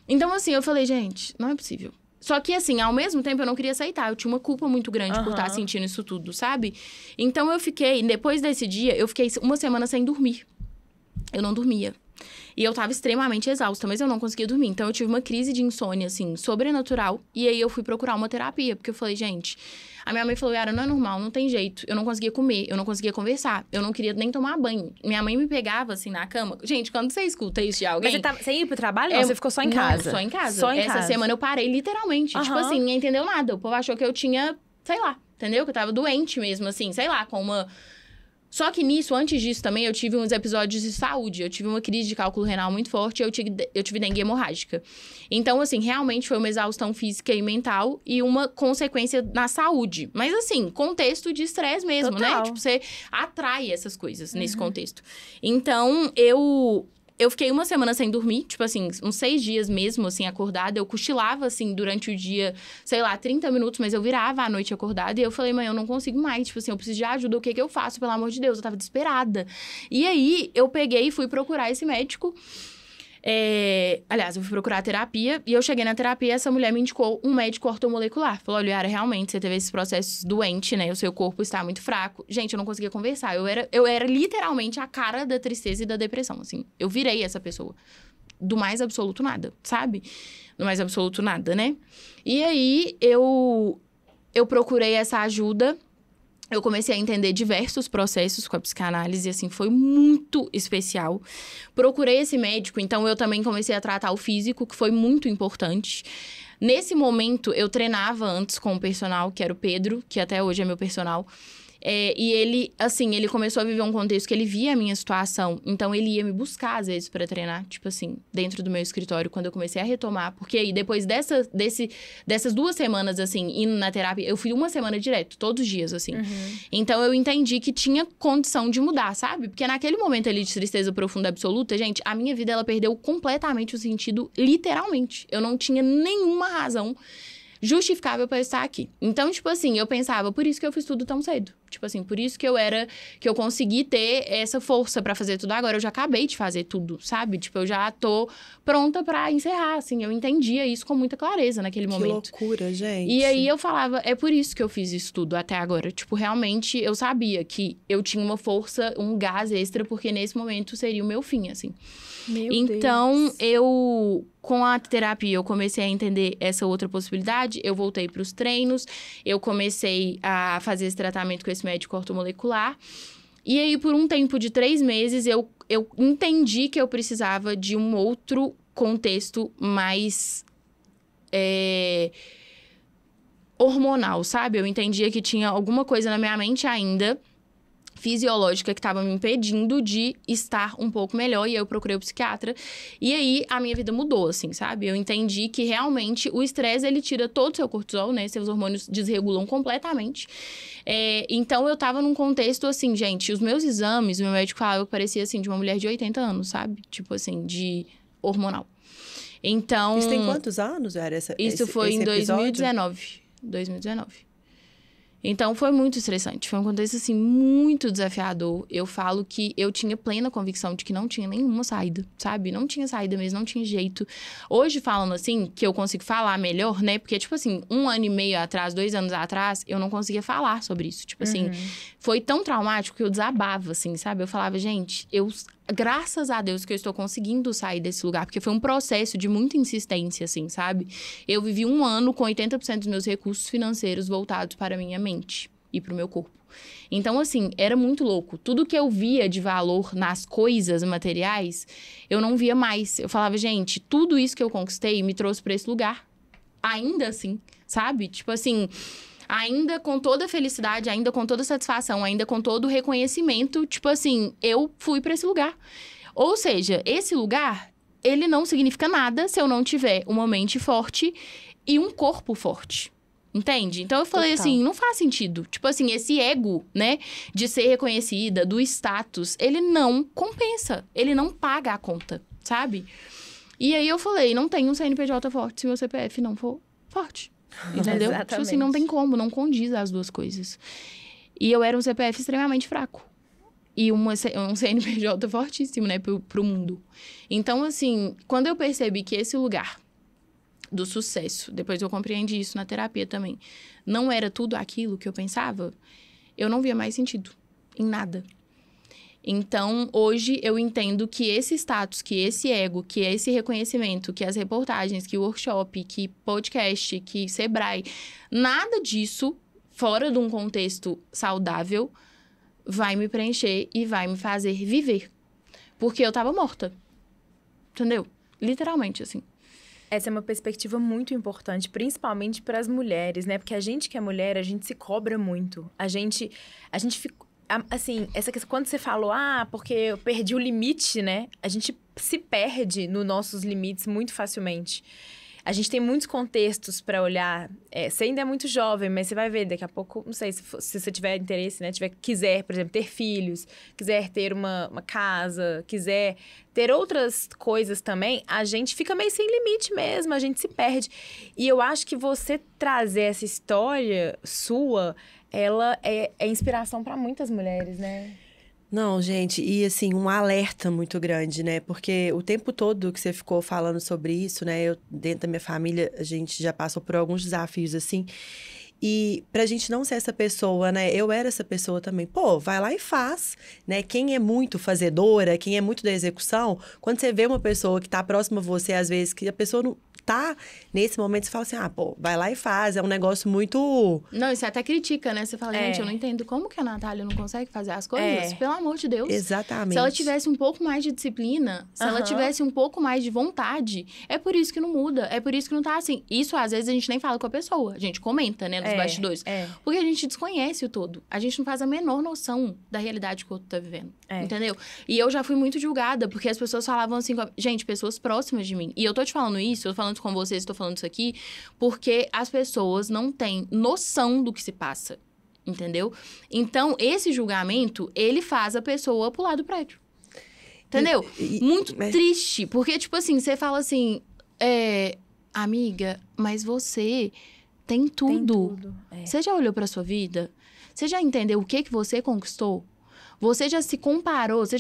Então, assim, eu falei, gente, não é possível. Só que, assim, ao mesmo tempo, eu não queria aceitar. Eu tinha uma culpa muito grande por estar sentindo isso tudo, sabe? Então, depois desse dia, eu fiquei uma semana sem dormir. Eu não dormia. E eu tava extremamente exausta, mas eu não conseguia dormir. Então, eu tive uma crise de insônia, assim, sobrenatural. E aí, eu fui procurar uma terapia. Porque eu falei, gente... A minha mãe falou, Yara, não é normal, não tem jeito. Eu não conseguia comer, eu não conseguia conversar. Eu não queria nem tomar banho. Minha mãe me pegava, assim, na cama. Gente, quando você escuta isso de alguém...
Mas você ia pro trabalho? Não, você ficou só em casa?
Não, só em casa.
Só em
Essa
casa.
semana eu parei, literalmente. Tipo assim, ninguém entendeu nada. O povo achou que eu tinha, sei lá, entendeu? Que eu tava doente mesmo, assim, sei lá, com uma... Só que nisso, antes disso também, eu tive uns episódios de saúde. Eu tive uma crise de cálculo renal muito forte e eu tive dengue hemorrágica. Então, assim, realmente foi uma exaustão física e mental e uma consequência na saúde. Mas, assim, contexto de estresse mesmo,
Total.
né? Tipo, você atrai essas coisas nesse contexto. Então, eu fiquei uma semana sem dormir, tipo assim, uns 6 dias mesmo, assim, acordada. Eu cochilava, assim, durante o dia, sei lá, 30 minutos, mas eu virava à noite acordada. E eu falei, mãe, eu não consigo mais, tipo assim, eu preciso de ajuda, o que eu faço, pelo amor de Deus? Eu tava desesperada. E aí, eu peguei e fui procurar esse médico. Aliás, eu fui procurar a terapia e eu cheguei na terapia e essa mulher me indicou um médico ortomolecular. Falou, olha, Yara, realmente, você teve esses processos doentes, né? O seu corpo está muito fraco. Gente, eu não conseguia conversar. Eu era literalmente a cara da tristeza e da depressão, assim. Eu virei essa pessoa. Do mais absoluto nada, sabe? Do mais absoluto nada, né? E aí, eu procurei essa ajuda. Eu comecei a entender diversos processos com a psicanálise, assim, foi muito especial. Procurei esse médico, então eu também comecei a tratar o físico, que foi muito importante. Nesse momento, eu treinava antes com o personal, que era o Pedro, que até hoje é meu personal. E ele, assim, ele começou a viver um contexto que ele via a minha situação. Então, ele ia me buscar, às vezes, pra treinar. Tipo assim, dentro do meu escritório, quando eu comecei a retomar. Porque aí, depois dessas 2 semanas, assim, indo na terapia... Eu fui 1 semana direto, todos os dias, assim. Então, eu entendi que tinha condição de mudar, sabe? Porque naquele momento ali de tristeza profunda absoluta, gente, a minha vida, ela perdeu completamente o sentido, literalmente. Eu não tinha nenhuma razão justificável pra estar aqui. Então, tipo assim, eu pensava, por isso que eu fiz tudo tão cedo. Tipo assim, por isso que eu consegui ter essa força pra fazer tudo agora. Eu já acabei de fazer tudo, sabe? Tipo, eu já tô pronta pra encerrar, assim. Eu entendia isso com muita clareza naquele momento.
Que loucura, gente.
E aí, eu falava, é por isso que eu fiz isso tudo até agora. Tipo, realmente, eu sabia que eu tinha uma força, um gás extra, porque nesse momento seria o meu fim, assim. Então, com a terapia, eu comecei a entender essa outra possibilidade. Eu voltei para os treinos, eu comecei a fazer esse tratamento com esse médico ortomolecular. E aí, por um tempo de 3 meses, eu entendi que eu precisava de um outro contexto mais hormonal, sabe? Eu entendia que tinha alguma coisa na minha mente ainda, fisiológica, que estava me impedindo de estar um pouco melhor, e aí eu procurei o psiquiatra, e aí a minha vida mudou, assim, sabe? Eu entendi que realmente o estresse, ele tira todo o seu cortisol, né? Seus hormônios desregulam completamente. Então, eu tava num contexto, assim, gente, os meus exames, o meu médico falava que parecia, assim, de uma mulher de 80 anos, sabe? Tipo assim, de hormonal. Então...
Isso tem quantos anos, era
Isso foi em 2019. Então, foi muito estressante. Foi um contexto, assim, muito desafiador. Eu falo que eu tinha plena convicção de que não tinha nenhuma saída, sabe? Não tinha saída mesmo, não tinha jeito. Hoje, falando assim, que eu consigo falar melhor, né? Porque, tipo assim, 1 ano e meio atrás, 2 anos atrás, eu não conseguia falar sobre isso. Tipo assim, foi tão traumático que eu desabava, assim, sabe? Eu falava, gente, graças a Deus que eu estou conseguindo sair desse lugar, porque foi um processo de muita insistência, assim, sabe? Eu vivi 1 ano com 80% dos meus recursos financeiros voltados para a minha mente e para o meu corpo. Então, assim, era muito louco. Tudo que eu via de valor nas coisas materiais, eu não via mais. Eu falava, gente, tudo isso que eu conquistei me trouxe para esse lugar. Ainda assim, sabe? Tipo assim... Ainda com toda a felicidade, ainda com toda a satisfação, ainda com todo o reconhecimento, tipo assim, eu fui pra esse lugar. Ou seja, esse lugar, ele não significa nada se eu não tiver uma mente forte e um corpo forte. Entende? Então, eu falei assim, não faz sentido. Tipo assim, esse ego, né, de ser reconhecida, do status, ele não compensa. Ele não paga a conta, sabe? E aí, eu falei, não tem um CNPJ forte se meu CPF não for forte. Entendeu? Tipo assim, não tem como, não condiz as duas coisas. E eu era um CPF extremamente fraco. E um CNPJ fortíssimo, né, pro mundo. Então, assim, quando eu percebi que esse lugar do sucesso, depois eu compreendi isso na terapia também, não era tudo aquilo que eu pensava, eu não via mais sentido em nada. Então, hoje, eu entendo que esse status, que esse ego, que esse reconhecimento, que as reportagens, que o workshop, que podcast, que Sebrae, nada disso, fora de um contexto saudável, vai me preencher e vai me fazer viver. Porque eu tava morta. Entendeu? Literalmente, assim.
Essa é uma perspectiva muito importante, principalmente para as mulheres, né? Porque a gente que é mulher, a gente se cobra muito. A gente fica... Assim, essa questão, quando você falou, porque eu perdi o limite, né? A gente se perde nos nossos limites muito facilmente. A gente tem muitos contextos para olhar. Você ainda é muito jovem, mas você vai ver daqui a pouco, não sei, se você tiver interesse, né? Quiser, por exemplo, ter filhos, quiser ter uma casa, quiser ter outras coisas também, a gente fica meio sem limite mesmo, a gente se perde. E eu acho que você trazer essa história sua, ela é inspiração para muitas mulheres, né?
Não, gente, e assim, um alerta muito grande, né? Porque o tempo todo que você ficou falando sobre isso, né? Eu, dentro da minha família, a gente já passou por alguns desafios, assim. E pra gente não ser essa pessoa, né? Eu era essa pessoa também. Pô, vai lá e faz, né? Quem é muito fazedora, quem é muito da execução, quando você vê uma pessoa que tá próxima a você, às vezes, que a pessoa não tá nesse momento, você fala assim, vai lá e faz. É um negócio muito...
Não, e você até critica, né? Você fala, gente, eu não entendo como que a Natália não consegue fazer as coisas. Pelo amor de Deus.
Exatamente.
Se ela tivesse um pouco mais de disciplina, se ela tivesse um pouco mais de vontade, é por isso que não muda, é por isso que não tá assim. Isso, às vezes, a gente nem fala com a pessoa, a gente comenta, né? dos bastidores. Porque a gente desconhece o todo. A gente não faz a menor noção da realidade que o outro tá vivendo. Entendeu? E eu já fui muito julgada, porque as pessoas falavam assim, gente, pessoas próximas de mim. E eu tô te falando isso, eu tô falando com vocês, tô falando isso aqui, porque as pessoas não têm noção do que se passa. Entendeu? Então, esse julgamento, ele faz a pessoa pular do prédio. Entendeu? Muito triste. Porque, tipo assim, você fala assim... amiga, mas você tem tudo. Você já olhou pra sua vida? Você já entendeu o que você conquistou? Você já se comparou? Você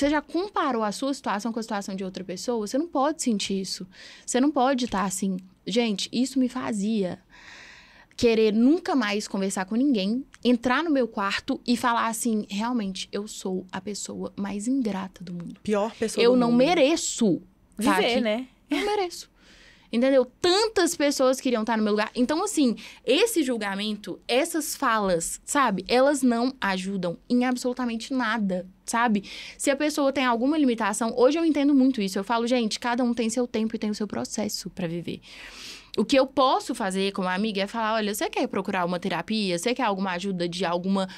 já comparou a sua situação com a situação de outra pessoa? Você não pode sentir isso. Você não pode estar assim. Gente, isso me fazia querer nunca mais conversar com ninguém, entrar no meu quarto e falar assim, realmente, eu sou a pessoa mais ingrata do mundo.
Pior pessoa
eu
do
não
mundo.
mereço
viver,
aqui.
né?
Eu não mereço. Entendeu? Tantas pessoas queriam estar no meu lugar. Então, assim, esse julgamento, essas falas, sabe? Elas não ajudam em absolutamente nada, sabe? Se a pessoa tem alguma limitação... Hoje eu entendo muito isso. Eu falo, gente, cada um tem seu tempo e tem o seu processo pra viver. O que eu posso fazer como amiga é falar, olha, você quer procurar uma terapia? Você quer alguma ajuda de alguma...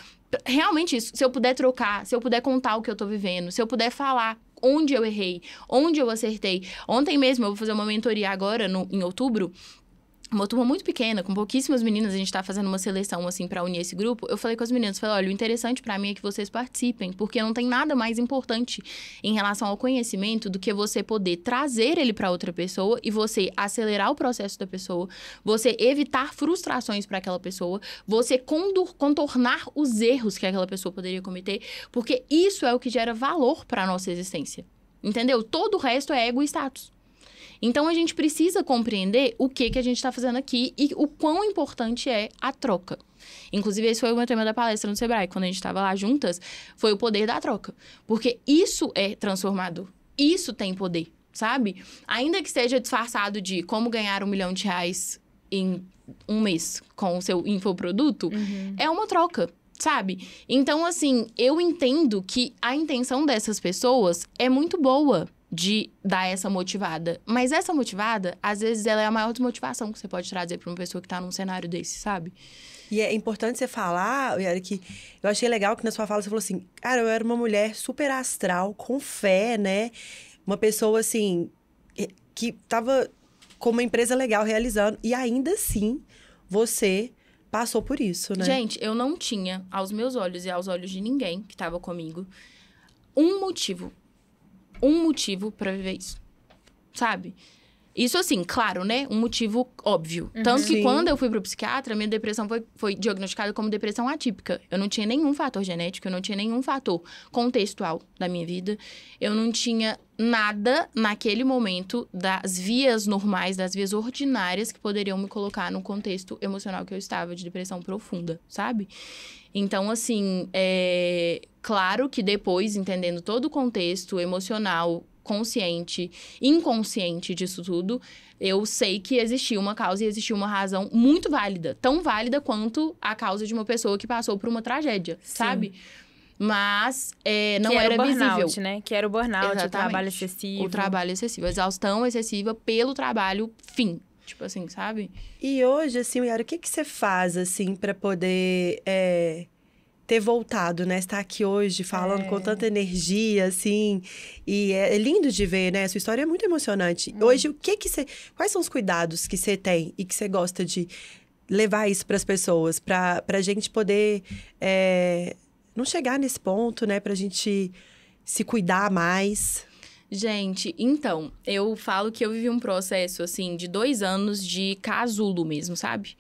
Realmente isso, se eu puder trocar, se eu puder contar o que eu tô vivendo, se eu puder falar onde eu errei, onde eu acertei. Ontem mesmo, eu vou fazer uma mentoria agora, em outubro, uma turma muito pequena, com pouquíssimas meninas, a gente tá fazendo uma seleção, assim, pra unir esse grupo. Eu falei com as meninas, falei, olha, o interessante pra mim é que vocês participem, porque não tem nada mais importante em relação ao conhecimento do que você poder trazer ele pra outra pessoa e você acelerar o processo da pessoa, você evitar frustrações pra aquela pessoa, você contornar os erros que aquela pessoa poderia cometer, porque isso é o que gera valor pra nossa existência, entendeu? Todo o resto é ego e status. Então, a gente precisa compreender o que a gente está fazendo aqui e o quão importante é a troca. Inclusive, esse foi o meu tema da palestra no Sebrae, quando a gente estava lá juntas, foi o poder da troca. Porque isso é transformador. Isso tem poder, sabe? Ainda que esteja disfarçado de como ganhar R$1 milhão em um mês com o seu infoproduto, é uma troca. Sabe? Então, assim, eu entendo que a intenção dessas pessoas é muito boa de dar essa motivada. Mas essa motivada, às vezes, ela é a maior desmotivação que você pode trazer para uma pessoa que tá num cenário desse, sabe?
E é importante você falar, Yara, que eu achei legal que na sua fala você falou assim, cara, eu era uma mulher super astral, com fé, né? Uma pessoa, assim, que tava com uma empresa legal realizando. E ainda assim, você passou por isso, né?
Gente, eu não tinha, aos meus olhos e aos olhos de ninguém que tava comigo, um motivo pra viver isso, sabe? Isso, assim, claro, né? Um motivo óbvio. Tanto que quando eu fui pro psiquiatra, minha depressão foi diagnosticada como depressão atípica. Eu não tinha nenhum fator genético, eu não tinha nenhum fator contextual da minha vida. Eu não tinha nada, naquele momento, das vias normais, das vias ordinárias que poderiam me colocar no contexto emocional que eu estava, de depressão profunda, sabe? Então, assim, claro que depois, entendendo todo o contexto emocional, consciente, inconsciente disso tudo, eu sei que existia uma causa e existia uma razão muito válida. Tão válida quanto a causa de uma pessoa que passou por uma tragédia, sabe? Mas não era
o
visível.
burnout, né? Que era o burnout,
Exatamente.
o trabalho excessivo.
O trabalho excessivo. A exaustão excessiva pelo trabalho fim. Tipo assim, sabe?
E hoje, assim, Yara, o que você faz, assim, pra poder ter voltado, né? Estar aqui hoje falando com tanta energia, assim. E é lindo de ver, né? Sua história é muito emocionante. Hoje, o que você... Quais são os cuidados que você tem e que você gosta de levar isso pras pessoas? Pra gente poder não chegar nesse ponto, né? Pra gente se cuidar mais.
Gente, então, eu falo que eu vivi um processo, assim, de 2 anos de casulo mesmo, sabe?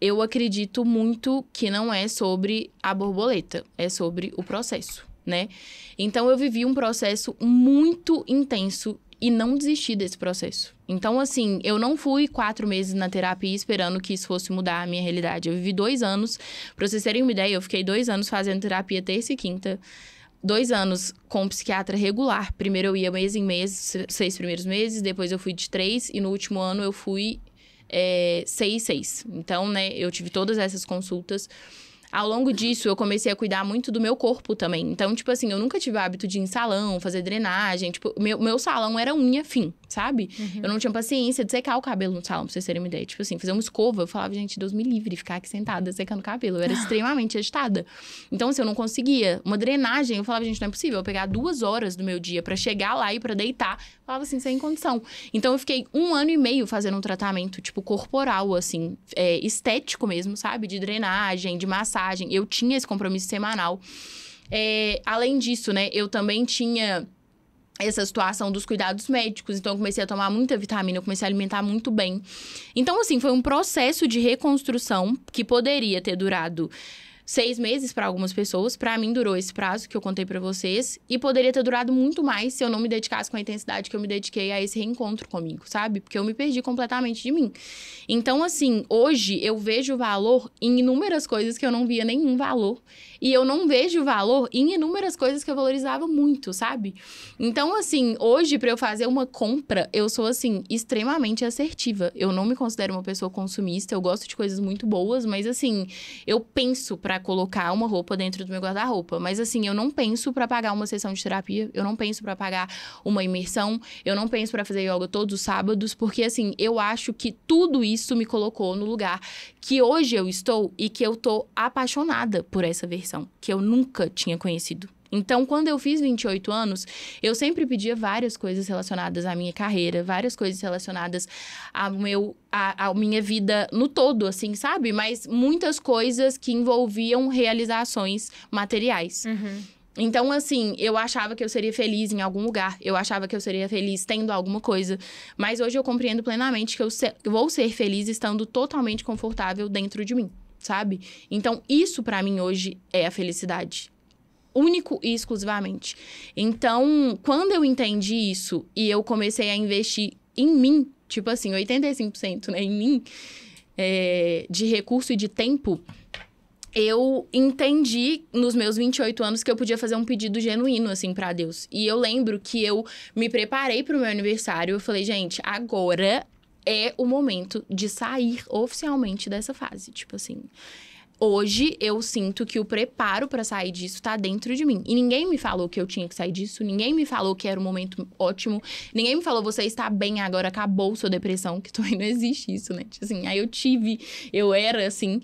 Eu acredito muito que não é sobre a borboleta, é sobre o processo, né? Então, eu vivi um processo muito intenso e não desisti desse processo. Então, assim, eu não fui 4 meses na terapia esperando que isso fosse mudar a minha realidade. Eu vivi 2 anos, pra vocês terem uma ideia, eu fiquei 2 anos fazendo terapia terça e quinta, 2 anos com um psiquiatra regular. Primeiro eu ia mês em mês, 6 primeiros meses, depois eu fui de 3 e no último ano eu fui 6. Então, né, eu tive todas essas consultas. Ao longo disso, eu comecei a cuidar muito do meu corpo também. Então, tipo assim, eu nunca tive o hábito de ir em salão, fazer drenagem. Tipo, meu salão era unha fim, sabe? Eu não tinha paciência de secar o cabelo no salão, pra vocês terem uma ideia. Tipo assim, fazer uma escova, eu falava, gente, Deus me livre, ficar aqui sentada secando o cabelo. Eu era extremamente agitada. Então, assim, eu não conseguia. Uma drenagem, eu falava, gente, não é possível eu pegar 2 horas do meu dia pra chegar lá e pra deitar. Eu falava assim, sem condição. Então, eu fiquei 1 ano e meio fazendo um tratamento, tipo, corporal, assim, estético mesmo, sabe? De drenagem, de massagem. Eu tinha esse compromisso semanal. Além disso, né, eu também tinha essa situação dos cuidados médicos. Então, eu comecei a tomar muita vitamina, eu comecei a alimentar muito bem. Então, assim, foi um processo de reconstrução que poderia ter durado 6 meses para algumas pessoas. Para mim, durou esse prazo que eu contei para vocês. E poderia ter durado muito mais se eu não me dedicasse com a intensidade que eu me dediquei a esse reencontro comigo, sabe? Porque eu me perdi completamente de mim. Então, assim, hoje eu vejo valor em inúmeras coisas que eu não via nenhum valor. E eu não vejo valor em inúmeras coisas que eu valorizava muito, sabe? Então, assim, hoje, pra eu fazer uma compra, eu sou, assim, extremamente assertiva. Eu não me considero uma pessoa consumista, eu gosto de coisas muito boas, mas, assim, eu penso pra colocar uma roupa dentro do meu guarda-roupa. Mas, assim, eu não penso pra pagar uma sessão de terapia, eu não penso pra pagar uma imersão, eu não penso pra fazer yoga todos os sábados, porque, assim, eu acho que tudo isso me colocou no lugar que hoje eu estou e que eu tô apaixonada por essa versão, que eu nunca tinha conhecido. Então, quando eu fiz 28 anos, eu sempre pedia várias coisas relacionadas à minha carreira, várias coisas relacionadas à minha vida no todo, assim, sabe? Mas muitas coisas que envolviam realizações materiais. Então, assim, eu achava que eu seria feliz em algum lugar. Eu achava que eu seria feliz tendo alguma coisa. Mas hoje eu compreendo plenamente que eu vou ser feliz estando totalmente confortável dentro de mim, sabe? Então, isso pra mim hoje é a felicidade. Único e exclusivamente. Então, quando eu entendi isso e eu comecei a investir em mim, tipo assim, 85%, né, em mim, de recurso e de tempo, eu entendi nos meus 28 anos que eu podia fazer um pedido genuíno, assim, pra Deus. E eu lembro que eu me preparei pro meu aniversário. Eu falei, gente, agora é o momento de sair oficialmente dessa fase. Tipo assim, hoje eu sinto que o preparo pra sair disso tá dentro de mim. E ninguém me falou que eu tinha que sair disso, ninguém me falou que era um momento ótimo, ninguém me falou, você está bem agora, acabou sua depressão, que também não existe isso, né? Tipo assim, aí eu era assim,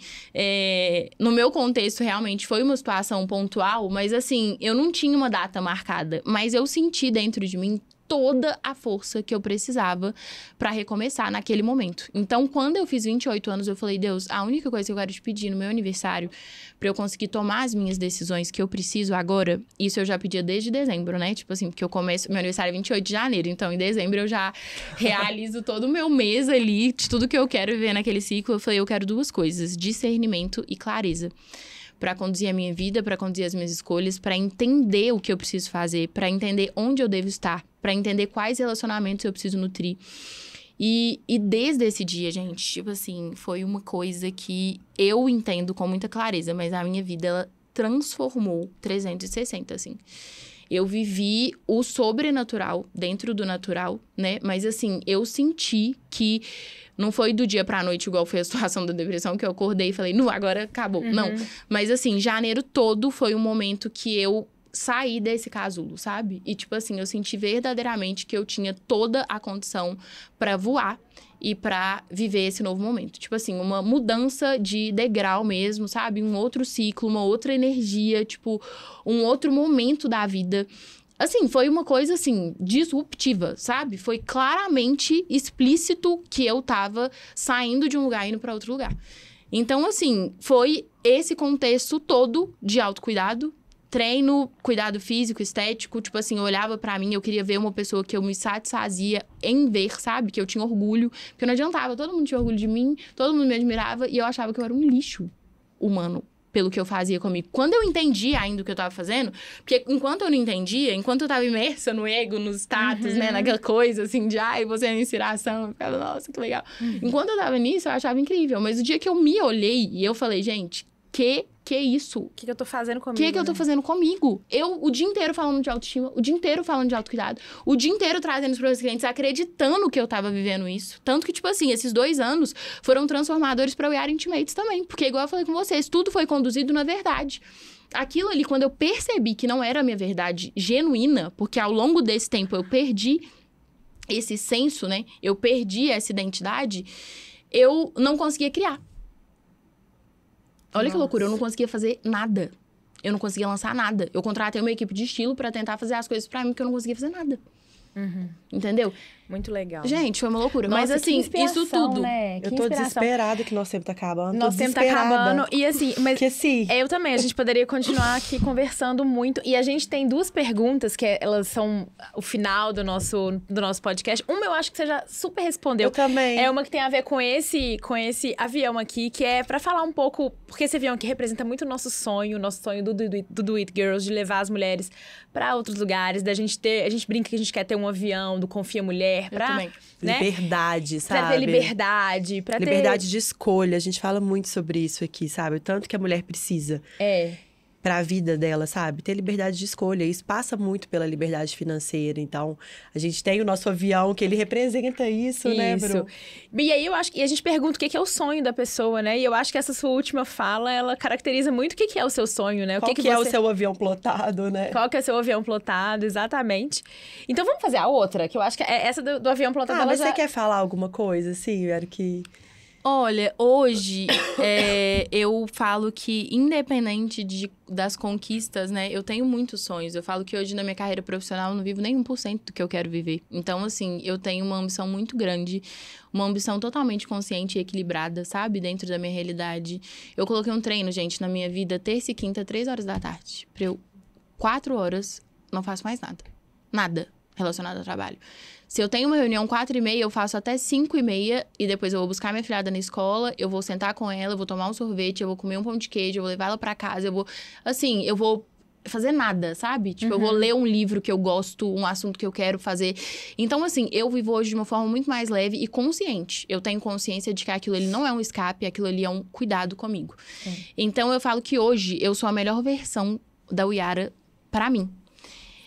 no meu contexto realmente foi uma situação pontual, mas assim, eu não tinha uma data marcada, mas eu senti dentro de mim toda a força que eu precisava pra recomeçar naquele momento. Então, quando eu fiz 28 anos, eu falei, Deus, a única coisa que eu quero te pedir no meu aniversário, pra eu conseguir tomar as minhas decisões que eu preciso agora, isso eu já pedia desde dezembro, né? Tipo assim, porque eu começo, meu aniversário é 28 de janeiro, então em dezembro eu já realizo todo o meu mês ali, de tudo que eu quero viver naquele ciclo. Eu falei, eu quero 2 coisas, discernimento e clareza. Pra conduzir a minha vida, pra conduzir as minhas escolhas, pra entender o que eu preciso fazer, pra entender onde eu devo estar, pra entender quais relacionamentos eu preciso nutrir. E desde esse dia, gente, tipo assim, foi uma coisa que eu entendo com muita clareza, mas a minha vida, ela transformou 360, assim. Eu vivi o sobrenatural dentro do natural, né? Mas, assim, eu senti que não foi do dia pra noite, igual foi a situação da depressão, que eu acordei e falei, não, agora acabou. Não. Mas, assim, janeiro todo foi um momento que eu saí desse casulo, sabe? E, tipo assim, eu senti verdadeiramente que eu tinha toda a condição pra voar e pra viver esse novo momento. Tipo assim, uma mudança de degrau mesmo, sabe? Um outro ciclo, uma outra energia, tipo, um outro momento da vida. Assim, foi uma coisa, assim, disruptiva, sabe? Foi claramente explícito que eu tava saindo de um lugar e indo pra outro lugar. Então, assim, foi esse contexto todo de autocuidado, treino, cuidado físico, estético, tipo assim, eu olhava pra mim, eu queria ver uma pessoa que eu me satisfazia em ver, sabe? Que eu tinha orgulho, porque não adiantava, todo mundo tinha orgulho de mim, todo mundo me admirava, e eu achava que eu era um lixo humano pelo que eu fazia comigo. Quando eu entendi ainda o que eu tava fazendo, porque enquanto eu não entendia, enquanto eu tava imersa no ego, nos status, né, naquela coisa assim de, ai, você é a inspiração, eu ficava, nossa, que legal. Enquanto eu tava nisso, eu achava incrível, mas o dia que eu me olhei e eu falei, gente, que isso?
O que eu tô fazendo comigo?
O que eu tô fazendo comigo? Eu, o dia inteiro falando de autoestima, o dia inteiro falando de autocuidado, o dia inteiro trazendo os meus clientes, acreditando que eu tava vivendo isso. Tanto que, tipo assim, esses 2 anos foram transformadores pra We Are Intimates também. Porque, igual eu falei com vocês, tudo foi conduzido na verdade. Aquilo ali, quando eu percebi que não era a minha verdade genuína, porque ao longo desse tempo eu perdi esse senso, né? Eu perdi essa identidade, eu não conseguia criar. Olha que loucura, eu não conseguia fazer nada. Eu não conseguia lançar nada. Eu contratei uma equipe de estilo pra tentar fazer as coisas pra mim, porque eu não conseguia fazer nada. Entendeu?
Muito legal.
Gente, foi uma loucura.
Nossa,
mas assim,
que inspiração,
isso tudo.
Né?
Eu tô desesperada que nosso tempo tá acabando.
Nosso tempo tá acabando. E assim, mas
que sim.
eu também, a gente poderia continuar aqui conversando muito. E a gente tem duas perguntas, que elas são o final do nosso podcast. Uma eu acho que você já super respondeu.
Eu também.
É uma que tem a ver com esse avião aqui, que é pra falar um pouco... Porque esse avião aqui representa muito o nosso sonho do Do It Girls, de levar as mulheres pra outros lugares, da gente ter... A gente brinca que a gente quer ter um avião do Confia Mulher pra...
também.
Né?
Liberdade, sabe?
Pra ter liberdade, pra ter...
Liberdade de escolha. A gente fala muito sobre isso aqui, sabe? O tanto que a mulher precisa. Pra vida dela, sabe? Ter liberdade de escolha. Isso passa muito pela liberdade financeira. Então, a gente tem o nosso avião, que ele representa isso, né, Bru?
E aí, eu acho que... E a gente pergunta o que é o sonho da pessoa, né? E eu acho que essa sua última fala, ela caracteriza muito o que é o seu sonho, né?
Qual que é o seu avião plotado, né?
Qual que é o seu avião plotado, exatamente. Então, vamos fazer a outra, que eu acho que é essa do avião plotado.
Mas você quer falar alguma coisa, assim, era que...
Olha, hoje eu falo que, independente das conquistas, né? Eu tenho muitos sonhos. Eu falo que hoje, na minha carreira profissional, eu não vivo nem 1% do que eu quero viver. Então, assim, eu tenho uma ambição muito grande. Uma ambição totalmente consciente e equilibrada, sabe? Dentro da minha realidade. Eu coloquei um treino, gente, na minha vida, terça e quinta, 3 horas da tarde. Pra eu, 4 horas, não faço mais nada. Nada relacionado ao trabalho. Se eu tenho uma reunião 4h30, eu faço até 5h30 e depois eu vou buscar minha filhada na escola, eu vou sentar com ela, eu vou tomar um sorvete, eu vou comer um pão de queijo, eu vou levar ela pra casa, eu vou fazer nada, sabe? Tipo, eu vou ler um livro que eu gosto, um assunto que eu quero fazer. Então, assim, eu vivo hoje de uma forma muito mais leve e consciente. Eu tenho consciência de que aquilo ali não é um escape, aquilo ali é um cuidado comigo. Então, eu falo que hoje eu sou a melhor versão da Yara pra mim.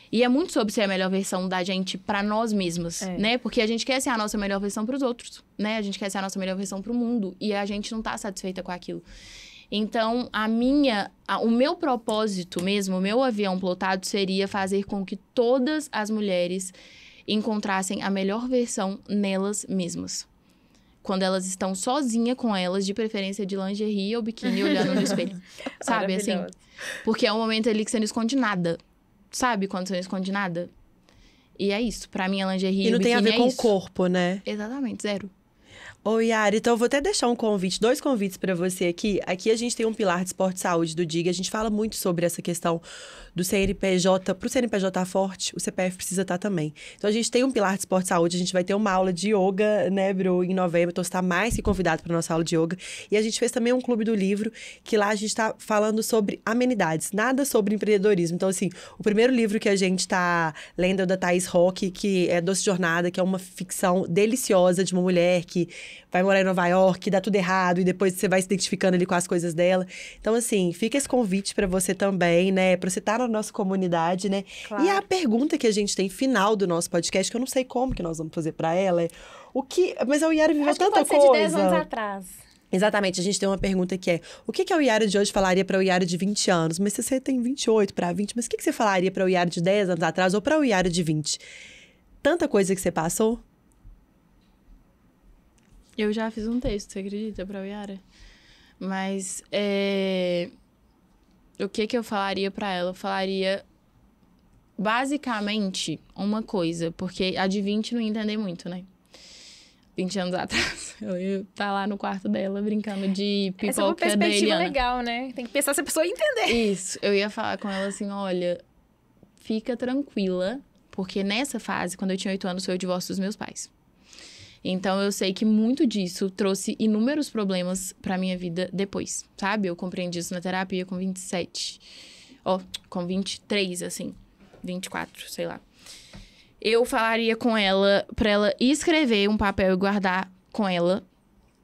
E é muito sobre ser a melhor versão da gente pra nós mesmas, né? Porque a gente quer ser a nossa melhor versão pros outros, né? A gente quer ser a nossa melhor versão pro mundo. E a gente não tá satisfeita com aquilo. Então, o meu propósito mesmo, o meu avião plotado seria fazer com que todas as mulheres encontrassem a melhor versão nelas mesmas. Quando elas estão sozinhas com elas, de preferência de lingerie ou biquíni, olhando no espelho. Sabe, assim? Porque é um momento ali que você não esconde nada. Sabe quando você não esconde nada? E é isso. Pra mim, a lingerie
e não tem a ver com o corpo, né?
Exatamente, zero.
Ô, Yara, então eu vou até deixar dois convites pra você aqui. Aqui a gente tem um pilar de esporte e saúde do DIG. A gente fala muito sobre essa questão do CNPJ. Pro CNPJ forte, o CPF precisa estar também. Então a gente tem um pilar de esporte e saúde. A gente vai ter uma aula de yoga, né, Bru, em novembro. Então você tá mais que convidado pra nossa aula de yoga. E a gente fez também um clube do livro, que lá a gente tá falando sobre amenidades, nada sobre empreendedorismo. Então, assim, o primeiro livro que a gente tá lendo é da Thaís Roque, que é Doce Jornada, que é uma ficção deliciosa de uma mulher que vai morar em Nova York, dá tudo errado, e depois você vai se identificando ali com as coisas dela. Então, assim, fica esse convite pra você também, né? Pra você estar na nossa comunidade, né? Claro. E a pergunta que a gente tem final do nosso podcast, que eu não sei como que nós vamos fazer pra ela, é o que... Mas a Yara viveu tanta coisa.
Pode ser de 10 anos atrás.
Exatamente, a gente tem uma pergunta que é: o que a Yara de hoje falaria para o Yara de 20 anos? Mas se você tem 28 para 20, mas o que você falaria para o Yara de 10 anos atrás ou para o Yara de 20? Tanta coisa que você passou?
Eu já fiz um texto, você acredita, pra Yara? Mas, o que eu falaria pra ela? Eu falaria, basicamente, uma coisa. Porque a de 20 não ia entender muito, né? 20 anos atrás, eu ia estar lá no quarto dela, brincando de pipoca da Eliana. Essa é uma perspectiva
legal, né? Tem que pensar se a pessoa entender.
Isso. Eu ia falar com ela assim, olha, fica tranquila. Porque nessa fase, quando eu tinha 8 anos, foi o divórcio dos meus pais. Então, eu sei que muito disso trouxe inúmeros problemas pra minha vida depois, sabe? Eu compreendi isso na terapia com 27. Com 23, assim. 24, sei lá. Eu falaria com ela pra ela escrever um papel e guardar com ela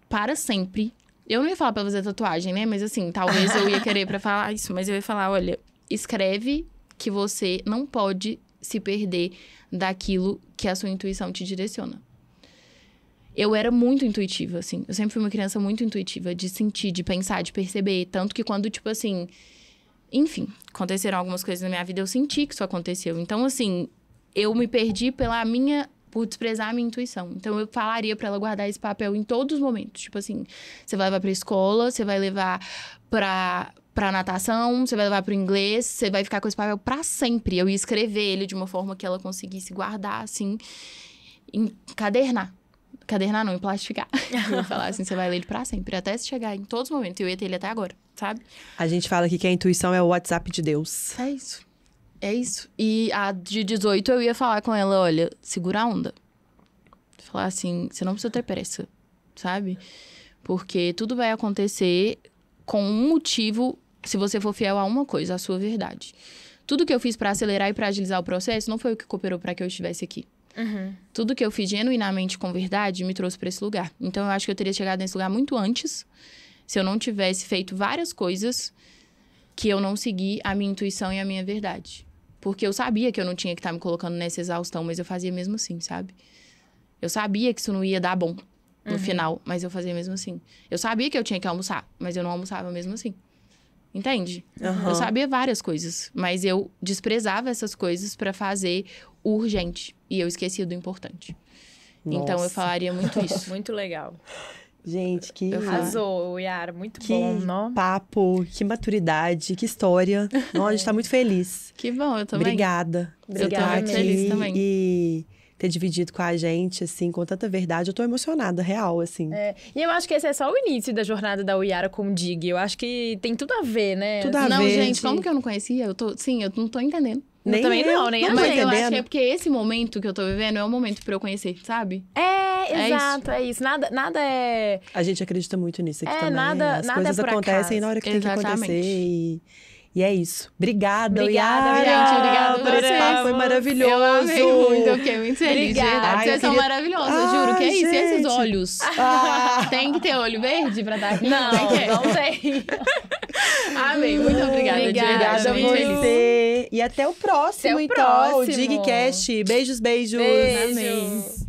para sempre. Eu não ia falar pra fazer tatuagem, né? Mas assim, talvez eu ia querer pra falar isso. Mas eu ia falar, olha, escreve que você não pode se perder daquilo que a sua intuição te direciona. Eu era muito intuitiva, assim. Eu sempre fui uma criança muito intuitiva, de sentir, de pensar, de perceber. Tanto que quando, tipo assim... Enfim, aconteceram algumas coisas na minha vida, eu senti que isso aconteceu. Então, assim, eu me perdi pela minha por desprezar a minha intuição. Então, eu falaria pra ela guardar esse papel em todos os momentos. Tipo assim, você vai levar pra escola, você vai levar pra natação, você vai levar pro inglês, você vai ficar com esse papel pra sempre. Eu ia escrever ele de uma forma que ela conseguisse guardar, assim, encadernar. Encadernar não, emplastificar. Eu ia falar assim, você vai ler ele pra sempre, até se chegar em todos os momentos. Eu ia ter ele até agora, sabe?
A gente fala aqui que a intuição é o WhatsApp de Deus.
É isso. É isso. E a de 18, eu ia falar com ela, olha, segura a onda. Falar assim, você não precisa ter pressa, sabe? Porque tudo vai acontecer com um motivo, se você for fiel a uma coisa, a sua verdade. Tudo que eu fiz pra acelerar e pra agilizar o processo não foi o que cooperou pra que eu estivesse aqui. Tudo que eu fiz genuinamente com verdade me trouxe pra esse lugar. Então, eu acho que eu teria chegado nesse lugar muito antes, se eu não tivesse feito várias coisas que eu não segui a minha intuição e a minha verdade. Porque eu sabia que eu não tinha que estar me colocando nessa exaustão, mas eu fazia mesmo assim, sabe? Eu sabia que isso não ia dar bom no final, mas eu fazia mesmo assim. Eu sabia que eu tinha que almoçar, mas eu não almoçava mesmo assim. Entende? Eu sabia várias coisas, mas eu desprezava essas coisas pra fazer o urgente. E eu esquecia do importante. Então, eu falaria muito isso.
Muito legal.
Gente, que...
Arrasou, Yara. Muito
Que
bom, não?
papo, que maturidade, que história. Nossa, a gente tá muito feliz.
Que bom, eu também.
Obrigada.
Obrigada,
Por estar
muito feliz também.
E ter dividido com a gente, assim, com tanta verdade. Eu tô emocionada, real, assim.
E eu acho que esse é só o início da jornada da Yara com o Dig. Eu acho que tem tudo a ver, né?
Tudo a
Não,
ver.
gente, como que eu não conhecia? Eu não tô entendendo.
Eu também não, nem
não
a
tô
Mas
gente.
eu acho
entendendo.
que é porque esse momento que eu tô vivendo é o momento pra eu conhecer, sabe?
É, exato, é isso. Nada é...
A gente acredita muito nisso aqui também.
nada-
As
nada
coisas
é por
acontecem
acaso.
na hora que tem que
Exatamente.
acontecer. E é isso. Obrigada,
Obrigada,
Yara.
gente. Obrigada
por esse
vocês.
papo, foi maravilhoso.
Eu amei muito, eu fiquei muito feliz.
Obrigada.
De verdade.
Ai,
Vocês
eu
são
queria-
maravilhosas, juro. Que é isso? E esses
gente.
olhos?
Ah,
Tem que ter olho verde pra estar aqui?
Não,
Como é que é?
não tem.
Amei, muito obrigada.
Obrigada,
de verdade,
Obrigada a
tô muito feliz.
você. E até o próximo,
Até o
então.
próximo.
O Digcast. Beijos, beijos.
Beijo.
Amei.